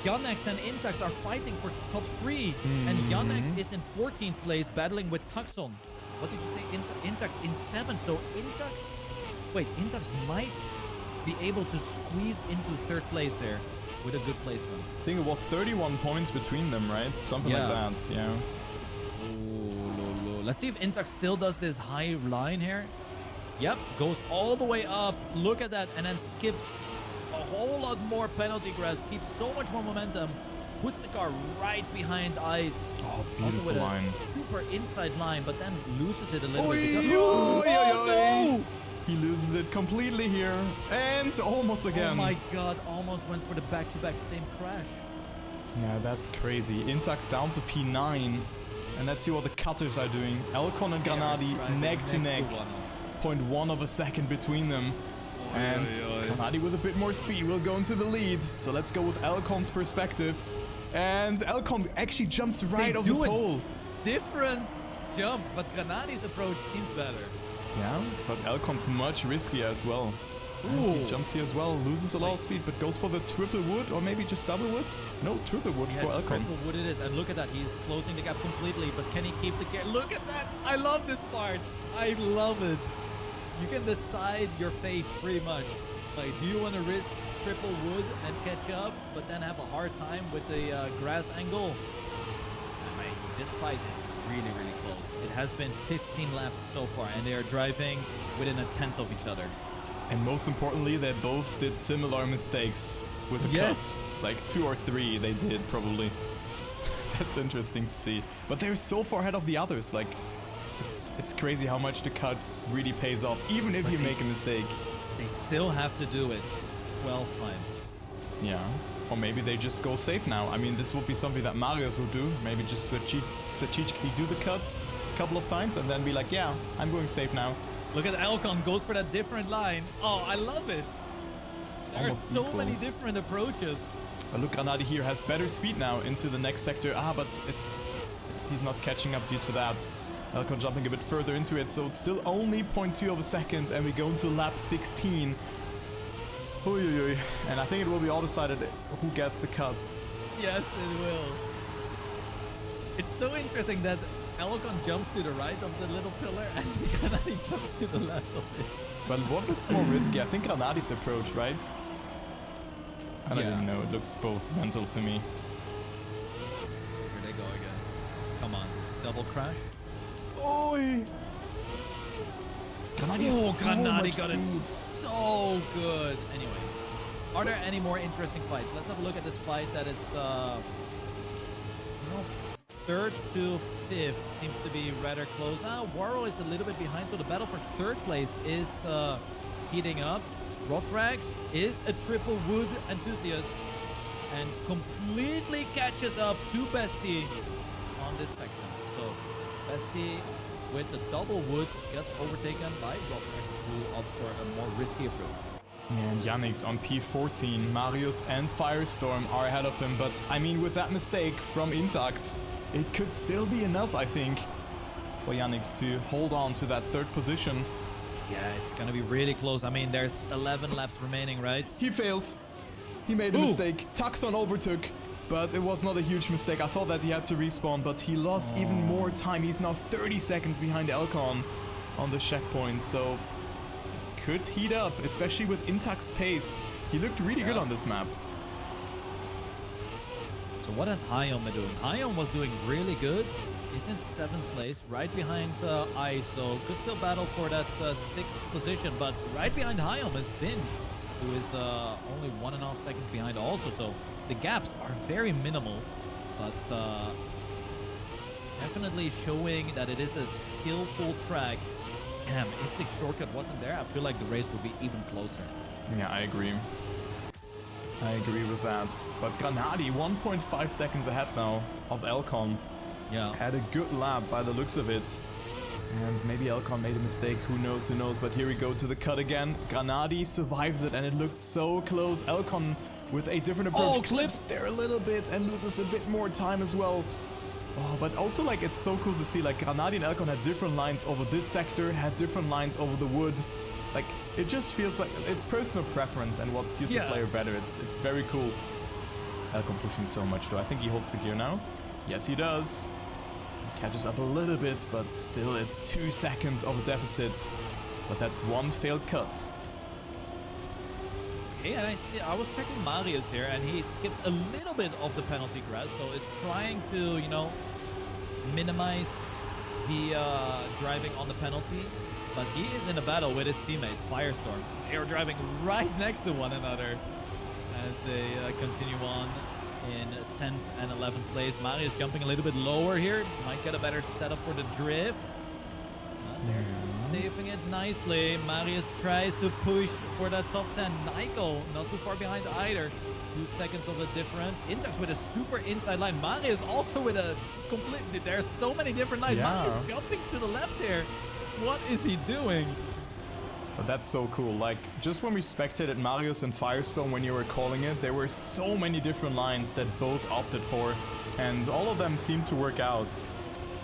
Yannex and Intax are fighting for top 3. And Yannex is in 14th place battling with Tucson. What did you say? Intax in 7th. So Intax... Wait, Intax might be able to squeeze into 3rd place there with a good placement. I think it was 31 points between them, right? Something like that, yeah. Let's see if Intax still does this high line here. Yep, goes all the way up. Look at that. And then skips a whole lot more penalty grass. Keeps so much more momentum. Puts the car right behind Ice. Oh, beautiful also with line. A super inside line, but then loses it a little bit. Because, no! He loses it completely here. And almost again. Oh my god, almost went for the back-to-back same crash. Yeah, that's crazy. Intax down to P9. And let's see what the cutters are doing. Elcon and Granadi neck to neck. 0.1 of a second between them. And Granadi with a bit more speed will go into the lead. So let's go with Elcon's perspective. And Elcon actually jumps right off the pole. Different jump, but Granadi's approach seems better. Yeah, but Elcon's much riskier as well. And he jumps here as well, loses a lot of speed, but goes for the triple wood, or maybe just double wood? No, triple wood for Elcon. Triple wood it is, and look at that, he's closing the gap completely, but can he keep the gear? Look at that! I love this part! I love it! You can decide your fate pretty much. Like, do you want to risk triple wood and catch up, but then have a hard time with the grass angle? I mean, this fight is really, really close. It has been 15 laps so far, and they are driving within a tenth of each other. And most importantly, they both did similar mistakes with the cuts. Like 2 or 3 they did, probably. That's interesting to see. But they're so far ahead of the others. Like, it's crazy how much the cut really pays off, even if you make a mistake. They still have to do it 12 times. Yeah. Or maybe they just go safe now. I mean, this would be something that Marius would do. Maybe just strategically do the cut a couple of times and then be like, yeah, I'm going safe now. Look at Elcon, goes for that different line. Oh, I love it. There are so many different approaches. But look, Granadi here has better speed now into the next sector. But he's not catching up due to that. Elcon jumping a bit further into it, so it's still only 0.2 of a second, and we go into lap 16. And I think it will be all decided who gets the cut. Yes, it will. It's so interesting that Elcon jumps to the right of the little pillar and Granadi jumps to the left of it. But what looks more risky? I think Granadi's approach, right? I don't even know. It looks both mental to me. Here they go again. Come on. Double crash. Oi! Granadi got it so good. Anyway, are there any more interesting fights? Let's have a look at this fight that is, third to fifth seems to be rather close. Now, Waro is a little bit behind, so the battle for third place is heating up. Rothrax is a triple wood enthusiast and completely catches up to Bestie on this section. So, Bestie with the double wood gets overtaken by Rothrax, who opts for a more risky approach. And Yannick's on P14. Marius and Firestorm are ahead of him, but I mean, with that mistake from Intax, it could still be enough, I think, for Yannick's to hold on to that third position. Yeah, it's gonna be really close. I mean, there's 11 laps remaining, right? He failed. He made a mistake. Tucson overtook, but it was not a huge mistake. I thought that he had to respawn, but he lost even more time. He's now 30 seconds behind Elcon on the checkpoint, so could heat up, especially with Intax's pace. He looked really good on this map. So what has Hyom been doing? Hyom was doing really good. He's in 7th place, right behind Ice, so could still battle for that 6th position. But right behind Hyom is Finch, who is only 1.5 seconds behind also. So the gaps are very minimal, but definitely showing that it is a skillful track. Damn, if the shortcut wasn't there, I feel like the race would be even closer. Yeah, I agree. I agree with that. But Granadi, 1.5 seconds ahead now of Elcon. Yeah. Had a good lap by the looks of it. And maybe Elcon made a mistake, who knows, who knows. But here we go to the cut again. Granadi survives it, and it looked so close. Elcon with a different approach clips there a little bit and loses a bit more time as well. Oh, but also, like, it's so cool to see, like, Granadi and Elcon had different lines over this sector, had different lines over the wood. Like, it just feels like it's personal preference and what suits a player better. It's very cool. Elcon pushing so much, though. I think he holds the gear now. Yes, he does. He catches up a little bit, but still, it's 2 seconds of a deficit. But that's one failed cut. Okay, and I was checking Marius here, and he skips a little bit of the penalty grass, so is trying to, you know, minimize the driving on the penalty. But he is in a battle with his teammate, Firestorm. They are driving right next to one another as they continue on in 10th and 11th place. Marius jumping a little bit lower here. Might get a better setup for the drift. Saving it nicely. Marius tries to push for that top 10. Nyko not too far behind either. 2 seconds of a difference. Intax with a super inside line. Marius also with a complete... There's so many different lines. Marius jumping to the left here. What is he doing? But that's so cool. Like, just when we spectated Marius and Firestorm when you were calling it, there were so many different lines that both opted for. And all of them seemed to work out.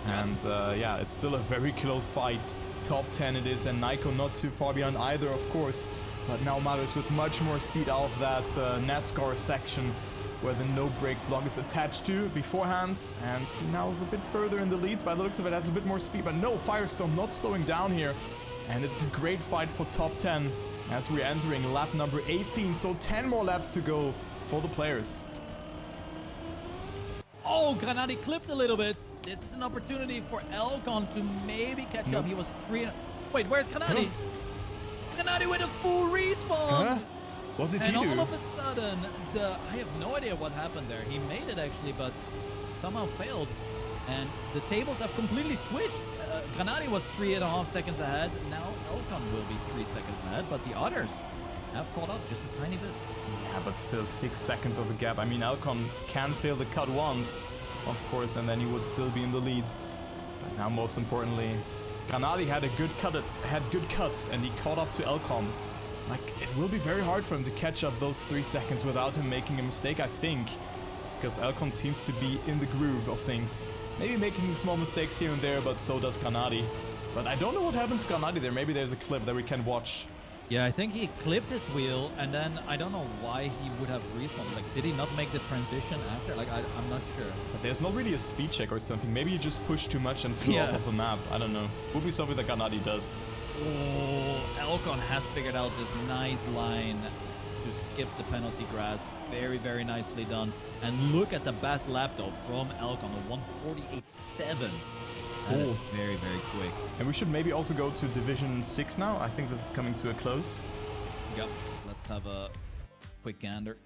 And yeah, it's still a very close fight. Top 10 it is, and Nyko not too far behind either, of course. But now Marius with much more speed out of that NASCAR section where the no-brake block is attached to beforehand. And he now is a bit further in the lead. By the looks of it, has a bit more speed. But no, Firestorm not slowing down here. And it's a great fight for top 10 as we're entering lap number 18. So 10 more laps to go for the players. Oh, Granadi clipped a little bit. This is an opportunity for Elcon to maybe catch up. He was 3... Wait, where's Granadi? Granadi with a full respawn! What did he do? And all of a sudden, I have no idea what happened there. He made it actually, but somehow failed. And the tables have completely switched. Granadi was 3.5 seconds ahead. Now Elcon will be 3 seconds ahead, but the others have caught up just a tiny bit. Yeah, but still 6 seconds of a gap. I mean, Elcon can fail the cut once, of course, and then he would still be in the lead. But now, most importantly, Granadi had good cuts, and he caught up to Elcon. Like, it will be very hard for him to catch up those 3 seconds without him making a mistake, I think. Because Elcon seems to be in the groove of things. Maybe making small mistakes here and there, but so does Granadi. But I don't know what happened to Granadi there. Maybe there's a clip that we can watch. Yeah, I think he clipped his wheel, and then I don't know why he would have respawned. Like, did he not make the transition after? Like, I'm not sure. But there's not really a speed check or something. Maybe he just pushed too much and flew off of the map. I don't know. Would be something that Granadi does. Oh, Elcon has figured out this nice line to skip the penalty grass. Very, very nicely done. And look at the best lap, though, from Elcon, a 148.7. That is very, very quick. And we should maybe also go to Division 6 now. I think this is coming to a close. Yep. Let's have a quick gander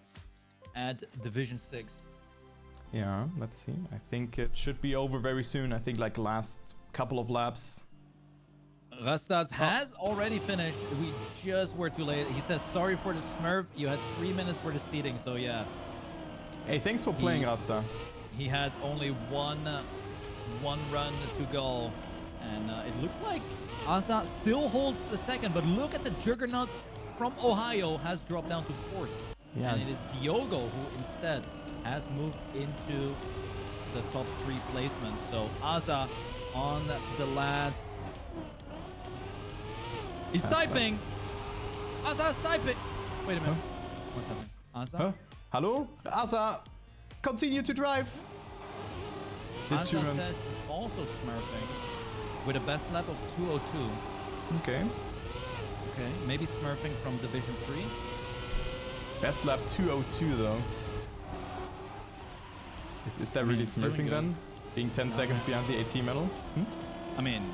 at Division 6. Yeah, let's see. I think it should be over very soon. I think like last couple of laps. Rastas has already finished. We just were too late. He says, sorry for the smurf. You had 3 minutes for the seating. So yeah. Hey, thanks for playing, Rasta. He had only one run to go. And it looks like Asa still holds the second. But look at the juggernaut from Ohio has dropped down to 4th. Yeah. And it is Diogo who instead has moved into the top 3 placements. So Asa on the last. He's typing. Asa's typing. Wait a minute. What's happening? Asa? Huh? Hello? Asa, continue to drive. Asa's test is also smurfing with a best lap of 2:02. Okay. Okay, maybe smurfing from Division 3. Best lap 2:02 though. Is that really smurfing then? Being 10 seconds behind the AT medal? I mean,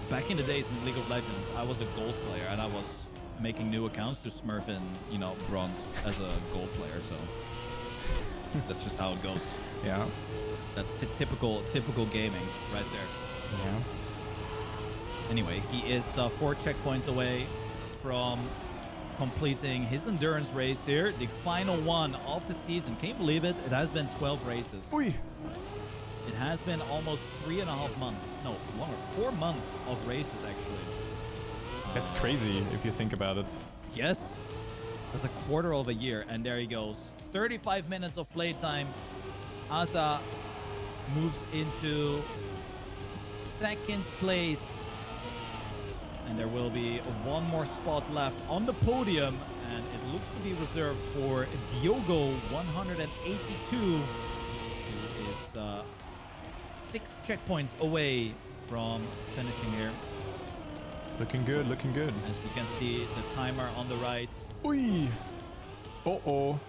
back in the days in League of Legends, I was a gold player and I was making new accounts to smurf in, you know, bronze as a gold player. So that's just how it goes. Yeah. That's typical gaming right there. Yeah. Anyway, he is 4 checkpoints away from completing his endurance race here, the final one of the season. Can you believe it? It has been 12 races. Oi. It has been almost 3.5 months. No, longer. 4 months of races, actually. That's crazy if you think about it. Yes. That's a quarter of a year. And there he goes. 35 minutes of playtime. Asa moves into 2nd place. And there will be one more spot left on the podium. And it looks to be reserved for Diogo 182. Who is 6 checkpoints away from finishing here. Looking good, looking good. As we can see, the timer on the right Oi. Uh-oh.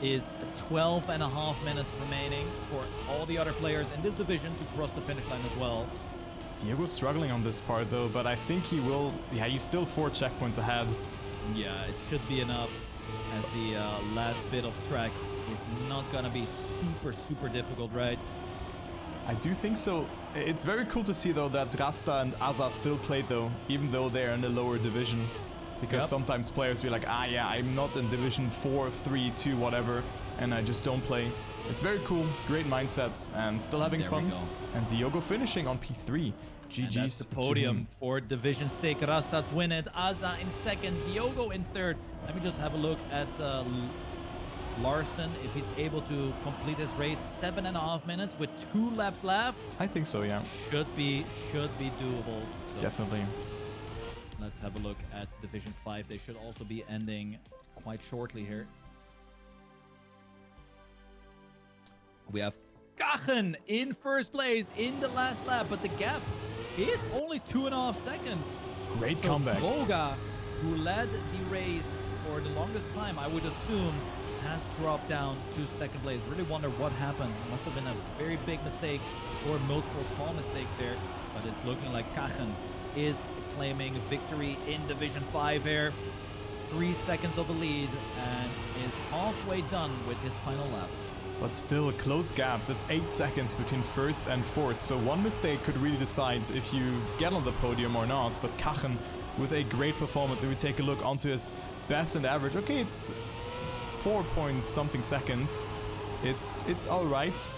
is 12.5 minutes remaining for all the other players in this division to cross the finish line as well. Diego's struggling on this part though, but I think he will. Yeah, he's still 4 checkpoints ahead. Yeah, it should be enough, as the last bit of track is not gonna be super difficult, right? I do think so. It's very cool to see though that Rasta and Asa still played though, even though they're in the lower division. Because sometimes players be like, yeah, I'm not in division 4, 3, 2, whatever, and I just don't play. It's very cool, great mindset, and still having fun. We go. And Diogo finishing on P3. GG's. And that's the podium for Division 6. Rastas win it. Asa in 2nd. Diogo in 3rd. Let me just have a look at Larson, if he's able to complete this race. 7.5 minutes with 2 laps left. I think so, yeah. Should be doable. So Definitely. let's have a look at Division 5. They should also be ending quite shortly here. We have Kachen in 1st place in the last lap, but the gap is only 2.5 seconds. Great comeback. Droga, who led the race for the longest time, I would assume, has dropped down to 2nd place. Really wonder what happened. Must have been a very big mistake or multiple small mistakes here, but it's looking like Kachen is claiming victory in Division 5 here. 3 seconds of a lead and is halfway done with his final lap. But still close gaps. It's 8 seconds between 1st and 4th. So one mistake could really decide if you get on the podium or not. But Kachen with a great performance. If we take a look onto his best and average. Okay, it's 4 point something seconds. It's all right.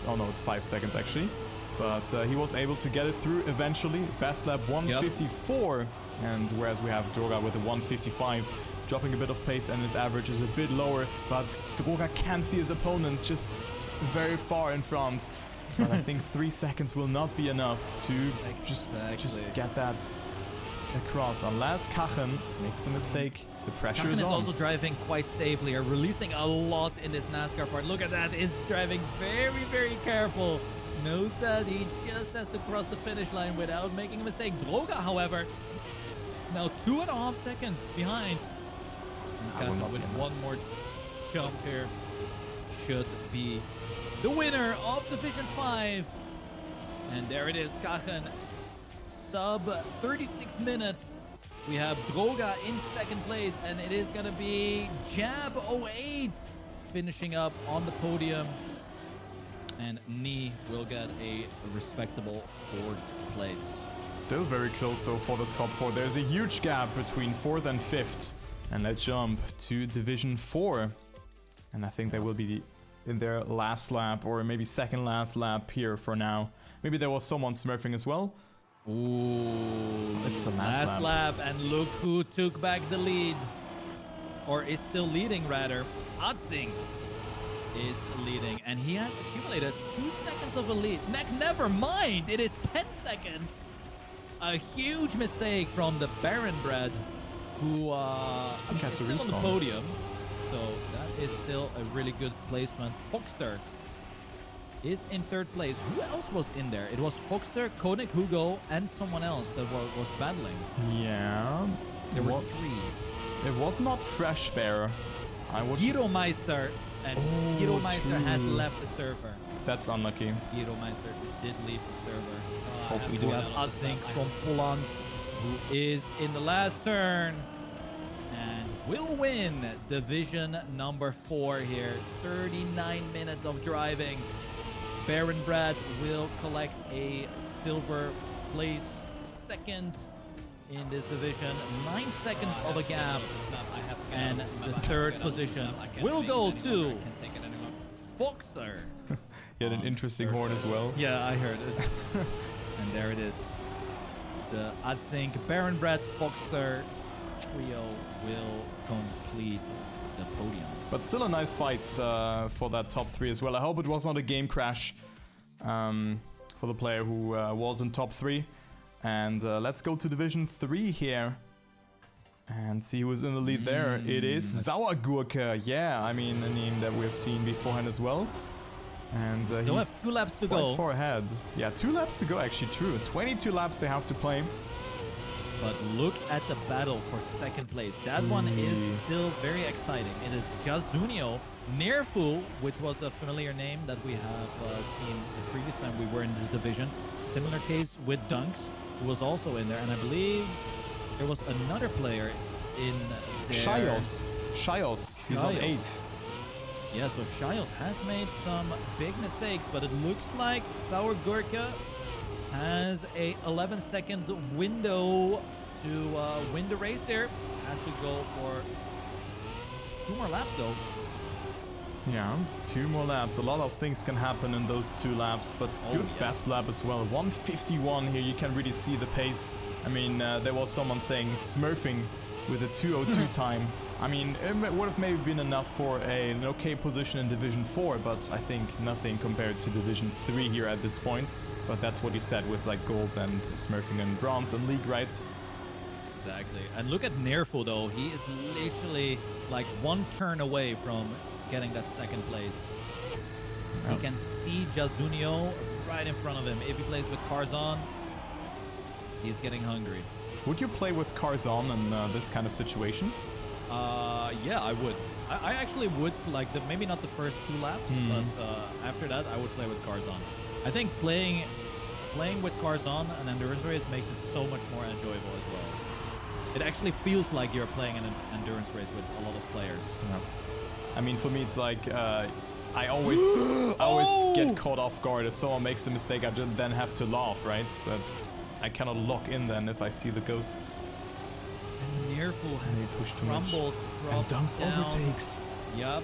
Oh no, it's 5 seconds actually. But he was able to get it through eventually. Best lap 154. And whereas we have Droga with a 155. Dropping a bit of pace and his average is a bit lower, but Droga can see his opponent just very far in front. But I think 3 seconds will not be enough to just get that across. Unless Kachen makes a mistake, the pressure Kachen is on. is also driving quite safely, or releasing a lot in this NASCAR part. Look at that, is driving very careful. Knows that he just has to cross the finish line without making a mistake. Droga, however, now 2.5 seconds behind. Kachen with one more jump here should be the winner of Division 5. And there it is, Kachen, sub 36 minutes. We have Droga in 2nd place, and it is going to be Jab 08 finishing up on the podium. And Ni will get a respectable 4th place. Still very close though for the top 4. There's a huge gap between 4th and 5th. And let's jump to Division 4. And I think they will be in their last lap, or maybe second last lap here for now. Maybe there was someone smurfing as well. Ooh, it's the last lap. And look who took back the lead. Or is still leading, rather. Adsink is leading, and he has accumulated 2 seconds of a lead. Never mind, it is 10 seconds. A huge mistake from the Baron Bread, who had to is still respawn on the podium. So that is still a really good placement. Foxter is in 3rd place. Who else was in there? It was Foxter, Koenig Hugo, and someone else that was battling. Yeah. There were 3. It was not Fresh Bear. Guido Meister, and Guido Meister has left the server. That's unlucky. Guido Meister did leave the server. We We do have Adsink from Poland, who is in the last turn and will win Division number 4 here. 39 minutes of driving. Baron Brad will collect a silver place, 2nd in this division. 9 seconds of a gap, and the 3rd position will go to Foxer. He had an interesting horn as well. Yeah, I heard it. And there it is. The Adsink, Baron Brad, Foxter trio will complete the podium. But still a nice fight for that top 3 as well. I hope it was not a game crash for the player who was in top 3. And let's go to Division 3 here and see who's in the lead there. It is Sauergurke. Yeah, I mean, a name that we've seen beforehand as well. And Still he's have 2 laps to quite go. far ahead. Yeah, 2 laps to go, actually, true. 22 laps they have to play. But look at the battle for 2nd place. That one is still very exciting. It is Jazunio, Nerfu, which was a familiar name that we have seen the previous time we were in this division. Similar case with Dunks, who was also in there. And I believe there was another player in there. Shios. He's on 8th. Yeah, so Shios has made some big mistakes, but it looks like Sauergurke has a 11-second window to win the race here. Has to go for 2 more laps though. Yeah, 2 more laps. A lot of things can happen in those 2 laps, but good best lap as well. 151 here, you can really see the pace. I mean, there was someone saying smurfing with a 202 time. I mean, it would have maybe been enough for an okay position in Division 4, but I think nothing compared to Division 3 here at this point. But that's what he said with like gold and smurfing and bronze and league rights. Exactly. And look at Nerfo though. He is literally like 1 turn away from getting that 2nd place. Oh. He can see Jazunio right in front of him. If he plays with Carzon, he's getting hungry. Would you play with Carzon in this kind of situation? Yeah, I would. I actually would, like, maybe not the first 2 laps, but after that, I would play with Carzon. I think playing with Carzon an endurance race makes it so much more enjoyable as well. It actually feels like you're playing an endurance race with a lot of players. Yeah. I mean, for me, it's like I always get caught off guard. If someone makes a mistake, I just then have to laugh, right? But I cannot lock in then if I see the ghosts. And Nearful has crumbled, and Dunks down. overtakes. Yup.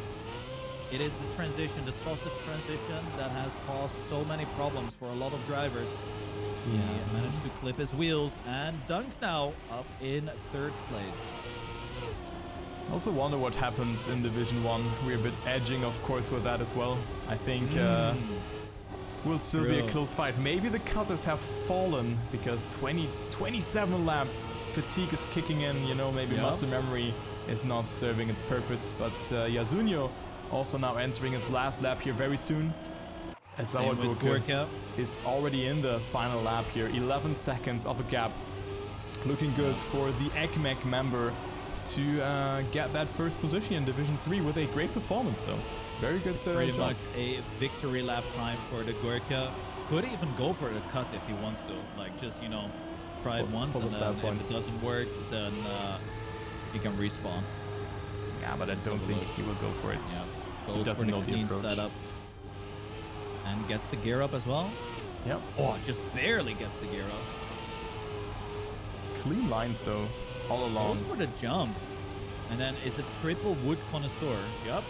It is the transition, the sausage transition, that has caused so many problems for a lot of drivers. He managed to clip his wheels, and Dunks now up in 3rd place. I also wonder what happens in Division 1. We're a bit edging, of course, with that as well. I think will still be a close fight. Maybe the cutters have fallen because 27 laps. Fatigue is kicking in, you know, maybe muscle memory is not serving its purpose. But Yasuno also now entering his last lap here very soon. As Sauergurke is already in the final lap here. 11 seconds of a gap. Looking good for the ECMEC member to get that first position in Division 3 with a great performance though. Very good Pretty job. much a victory lap time for the Gurka. Could even go for the cut if he wants to. Like, just, you know, try it once, and then if it doesn't work, then he can respawn. Yeah, but I don't think he will go for it. Yeah. He Goes doesn't for know the the clean approach. setup. And gets the gear up as well. Yep. Oh, just barely gets the gear up. Clean lines though, all along. Goes for the jump. And then is a triple wood connoisseur. Yep.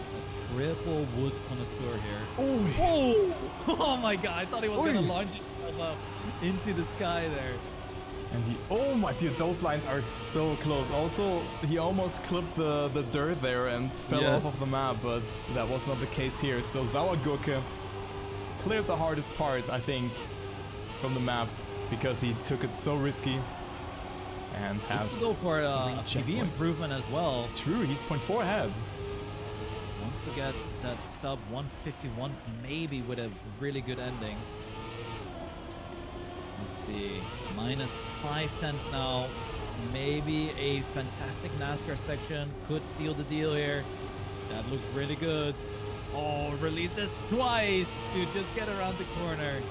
A triple wood connoisseur here. Oh! Oh my god, I thought he was going to launch himself up into the sky there. And he, oh my dude, those lines are so close. Also, he almost clipped the dirt there and fell off of the map, but that was not the case here. So Sauergurke cleared the hardest part, I think, from the map because he took it so risky and has to go for a PB improvement as well. True, he's 0.4 ahead. Wants to get that sub 151 maybe with a really good ending. Let's see, minus 5/10 now. Maybe a fantastic NASCAR section could seal the deal here. That looks really good. Oh, releases twice to just get around the corner.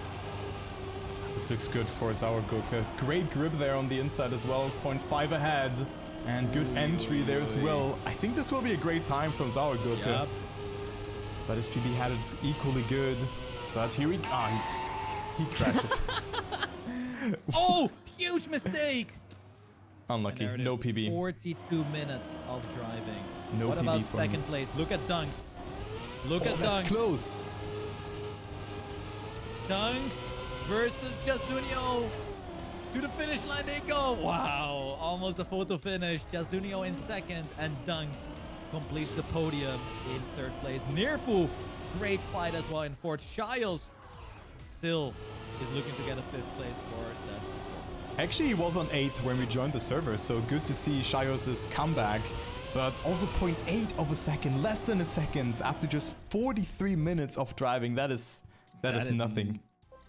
This looks good for Sauergurke. Great grip there on the inside as well. 0.5 ahead. And good entry there as well. I think this will be a great time from Sauergurke. Yep. But his PB had it equally good. But here he crashes. Oh, huge mistake. Unlucky. No PB. 42 minutes of driving. No what PB about for second him. place? Look at Dunks. Look at That's Dunks. close. Dunks versus Jasunio. To the finish line they go. Wow. Almost a photo finish. Jasunio in second and Dunks completes the podium in third place. Nirfu, great fight as well in fourth. Shiles still is looking to get a fifth place for that performance. Actually, he was on 8th when we joined the server, so good to see Shios' comeback. But also 0.8 of a second, less than a second after just 43 minutes of driving. That is nothing.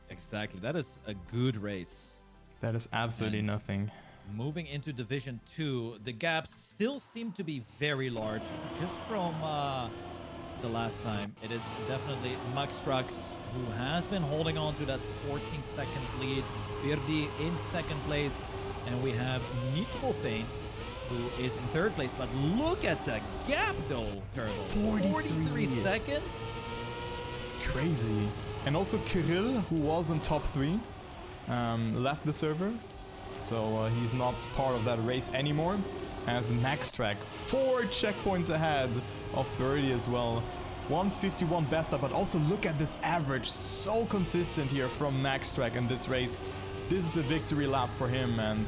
Exactly. That is a good race. That is absolutely And nothing. moving into Division 2, the gaps still seem to be very large. Just from the last time, it is definitely Max Trucks who has been holding on to that 14 seconds lead. Birdi in second place. And we have Nitro Feint, who is in third place. But look at the gap though, Turtle. 43 seconds? It's crazy. And also Kirill, who was in top 3, left the server. So he's not part of that race anymore. As Max Track 4 checkpoints ahead of Birdie as well. 151 best up, but also look at this average. So consistent here from Max Track in this race. This is a victory lap for him and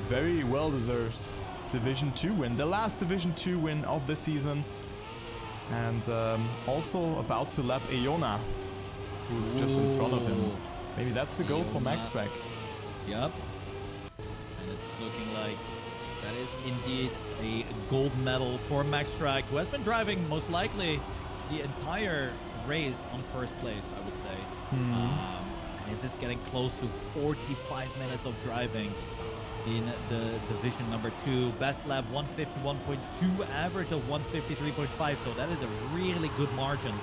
very well deserved Division 2 win. The last Division 2 win of the season. And also about to lap Iona, who's just in front of him. Maybe that's the goal for Max Track. Yep. And it's looking like that is indeed a gold medal for Max Track, who has been driving most likely the entire race on first place, I would say. And it's just getting close to 45 minutes of driving in the Division number 2. Best lap 151.2, average of 153.5. So that is a really good margin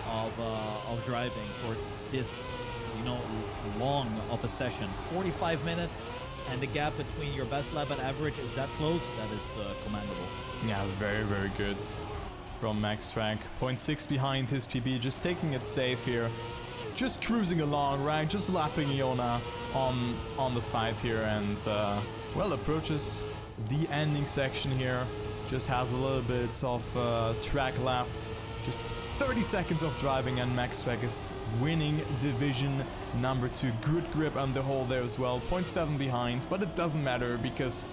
of driving for this, long of a session. 45 minutes, and the gap between your best lap and average is that close. That is commendable. Yeah, very, very good from Max Track. 0.6 behind his PB, just taking it safe here. Just cruising along, right? Just lapping Iona on the sides here, and well, approaches the ending section here. Just has a little bit of track left. Just 30 seconds of driving, and Max Track is winning Division number 2. Good grip on the hole there as well. 0.7 behind, but it doesn't matter because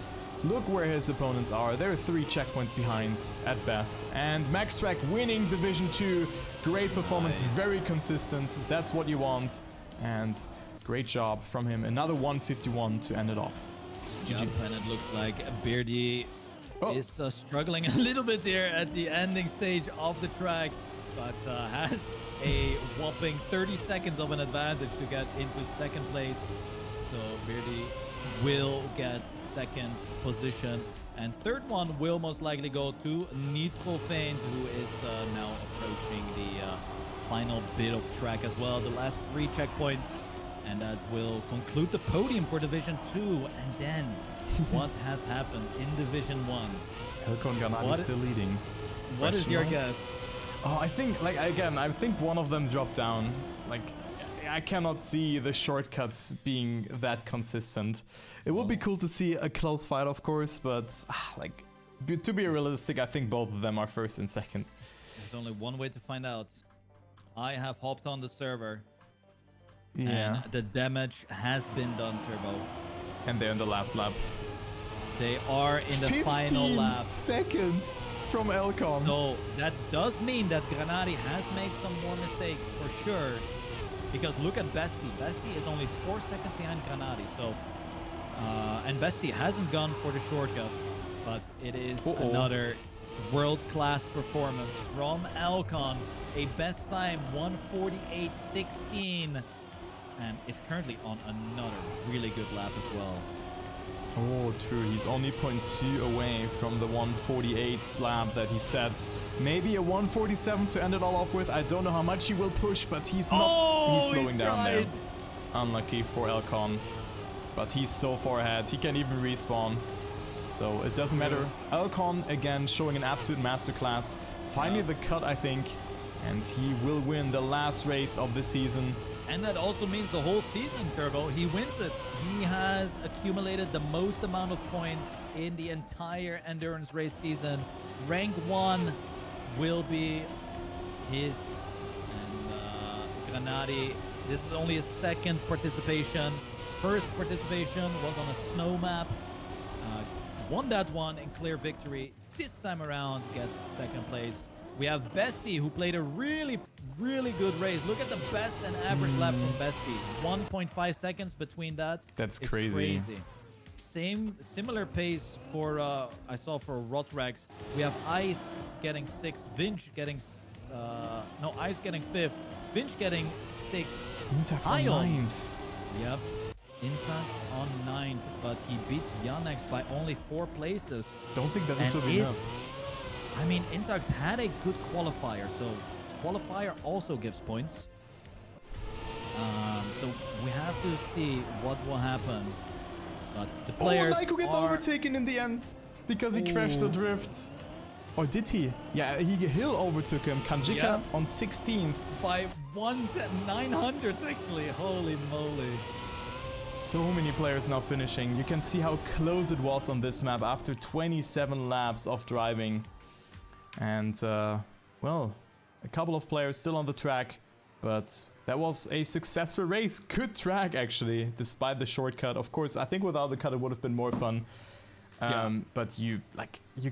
look where his opponents are. They're 3 checkpoints behind at best. And Max Track winning Division 2. Great performance, Nice. very consistent. That's what you want. And great job from him. Another 151 to end it off. Yep, GG. and it looks like Birdie is struggling a little bit there at the ending stage of the track, but has a whopping 30 seconds of an advantage to get into second place. So Birdie will get second position, and third one will most likely go to Nitro Feint, who is now approaching the final bit of track as well. The last 3 checkpoints, and that will conclude the podium for Division 2. And then what has happened in Division 1? Helcon Ganali still leading. What is your Question guess? Oh, I think, like, again, I think one of them dropped down. Like, I cannot see the shortcuts being that consistent. It would be cool to see a close fight, of course, but, like, to be realistic, I think both of them are first and second. There's only one way to find out. I have hopped on the server. Yeah. And the damage has been done, Turbo. And they're in the last lap. They are in the final lap. 15 seconds from Elcon. So that does mean that Granati has made some more mistakes for sure. Because look at Bestie. Bestie is only 4 seconds behind Granati. So, and Bestie hasn't gone for the shortcut, but it is another world-class performance from Elcon. A best time 1:48.16, and is currently on another really good lap as well. Oh, true. He's only 0.2 away from the 1:48 lap that he set. Maybe a 1:47 to end it all off with. I don't know how much he will push, but he's not. He's slowing down there. Unlucky for Elcon, but he's so far ahead. He can even respawn, so it doesn't matter. Elcon again showing an absolute masterclass. Finally the cut, I think, and he will win the last race of the season. And that also means the whole season, Turbo. He wins it. He has accumulated the most amount of points in the entire endurance race season. Rank 1 will be his. And Granati, this is only his second participation. First participation was on a snow map. Won that one in clear victory. This time around gets second place. We have Bestie, who played a really good race. Look at the best and average lap from Bestie. 1.5 seconds between that. That's crazy. Similar pace for I saw for Rotrex. We have Ice getting 6th, Vinch getting Ice getting 5th, Vinch getting 6th. Intax on 9th. Yep. Intax on 9th, but he beats Yannex by only 4 places. Don't think that this will be enough. I mean, Intax had a good qualifier, so qualifier also gives points. So we have to see what will happen. But the players Naiko gets overtaken in the end because he crashed the drift. Or did he? Yeah, Hill overtook him. Kanjika on 16th. By 900 actually. Holy moly. So many players now finishing. You can see how close it was on this map after 27 laps of driving. And, well, a couple of players still on the track, but that was a successful race. Good track, actually, despite the shortcut. Of course, I think without the cut, it would have been more fun. But you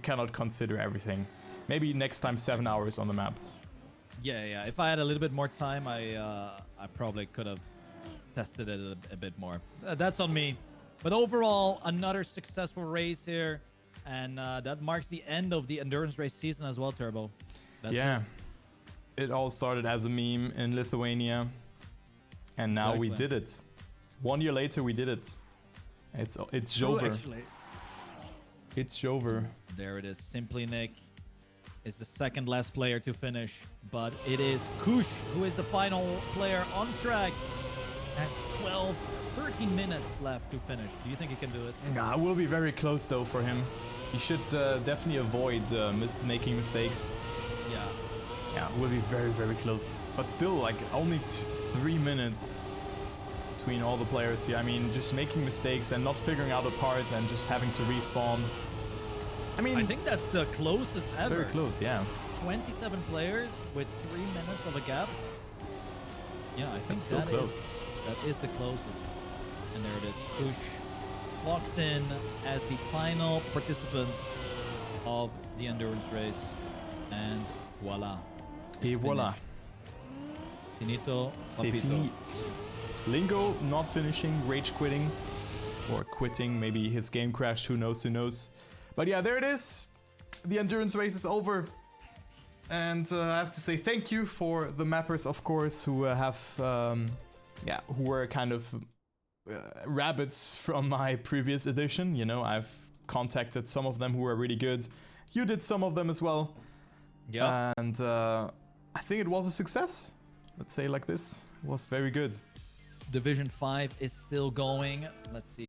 cannot consider everything. Maybe next time 7 hours on the map. Yeah. If I had a little bit more time, I probably could have tested it a bit more. That's on me. But overall, another successful race here. And that marks the end of the endurance race season as well, Turbo. That's it all started as a meme in Lithuania, and now we did it. 1 year later, we did it. It's over. It's over. There it is. Simply Nick is the second last player to finish, but it is Kush who is the final player on track. Has 13 minutes left to finish. Do you think he can do it? Nah, it will be very close though for him. He should definitely avoid making mistakes. Yeah, it will be very close. But still, like, only 3 minutes between all the players here. I mean, just making mistakes and not figuring out a part and just having to respawn. I mean, I think that's the closest ever. Very close, yeah. 27 players with 3 minutes of a gap. Yeah, I think that is the closest. And there it is. Kush clocks in as the final participant of the endurance race. And voila. Et voila. Finito. C'est fini. Lingo not finishing, rage quitting. Or quitting, maybe his game crashed, who knows. But yeah, there it is. The endurance race is over. And I have to say thank you for the mappers, of course, who who were kind of rabbits from my previous edition. You know, I've contacted some of them who were really good. You did some of them as well. Yeah. And I think it was a success. Let's say it like this. It was very good. Division 5 is still going. Let's see.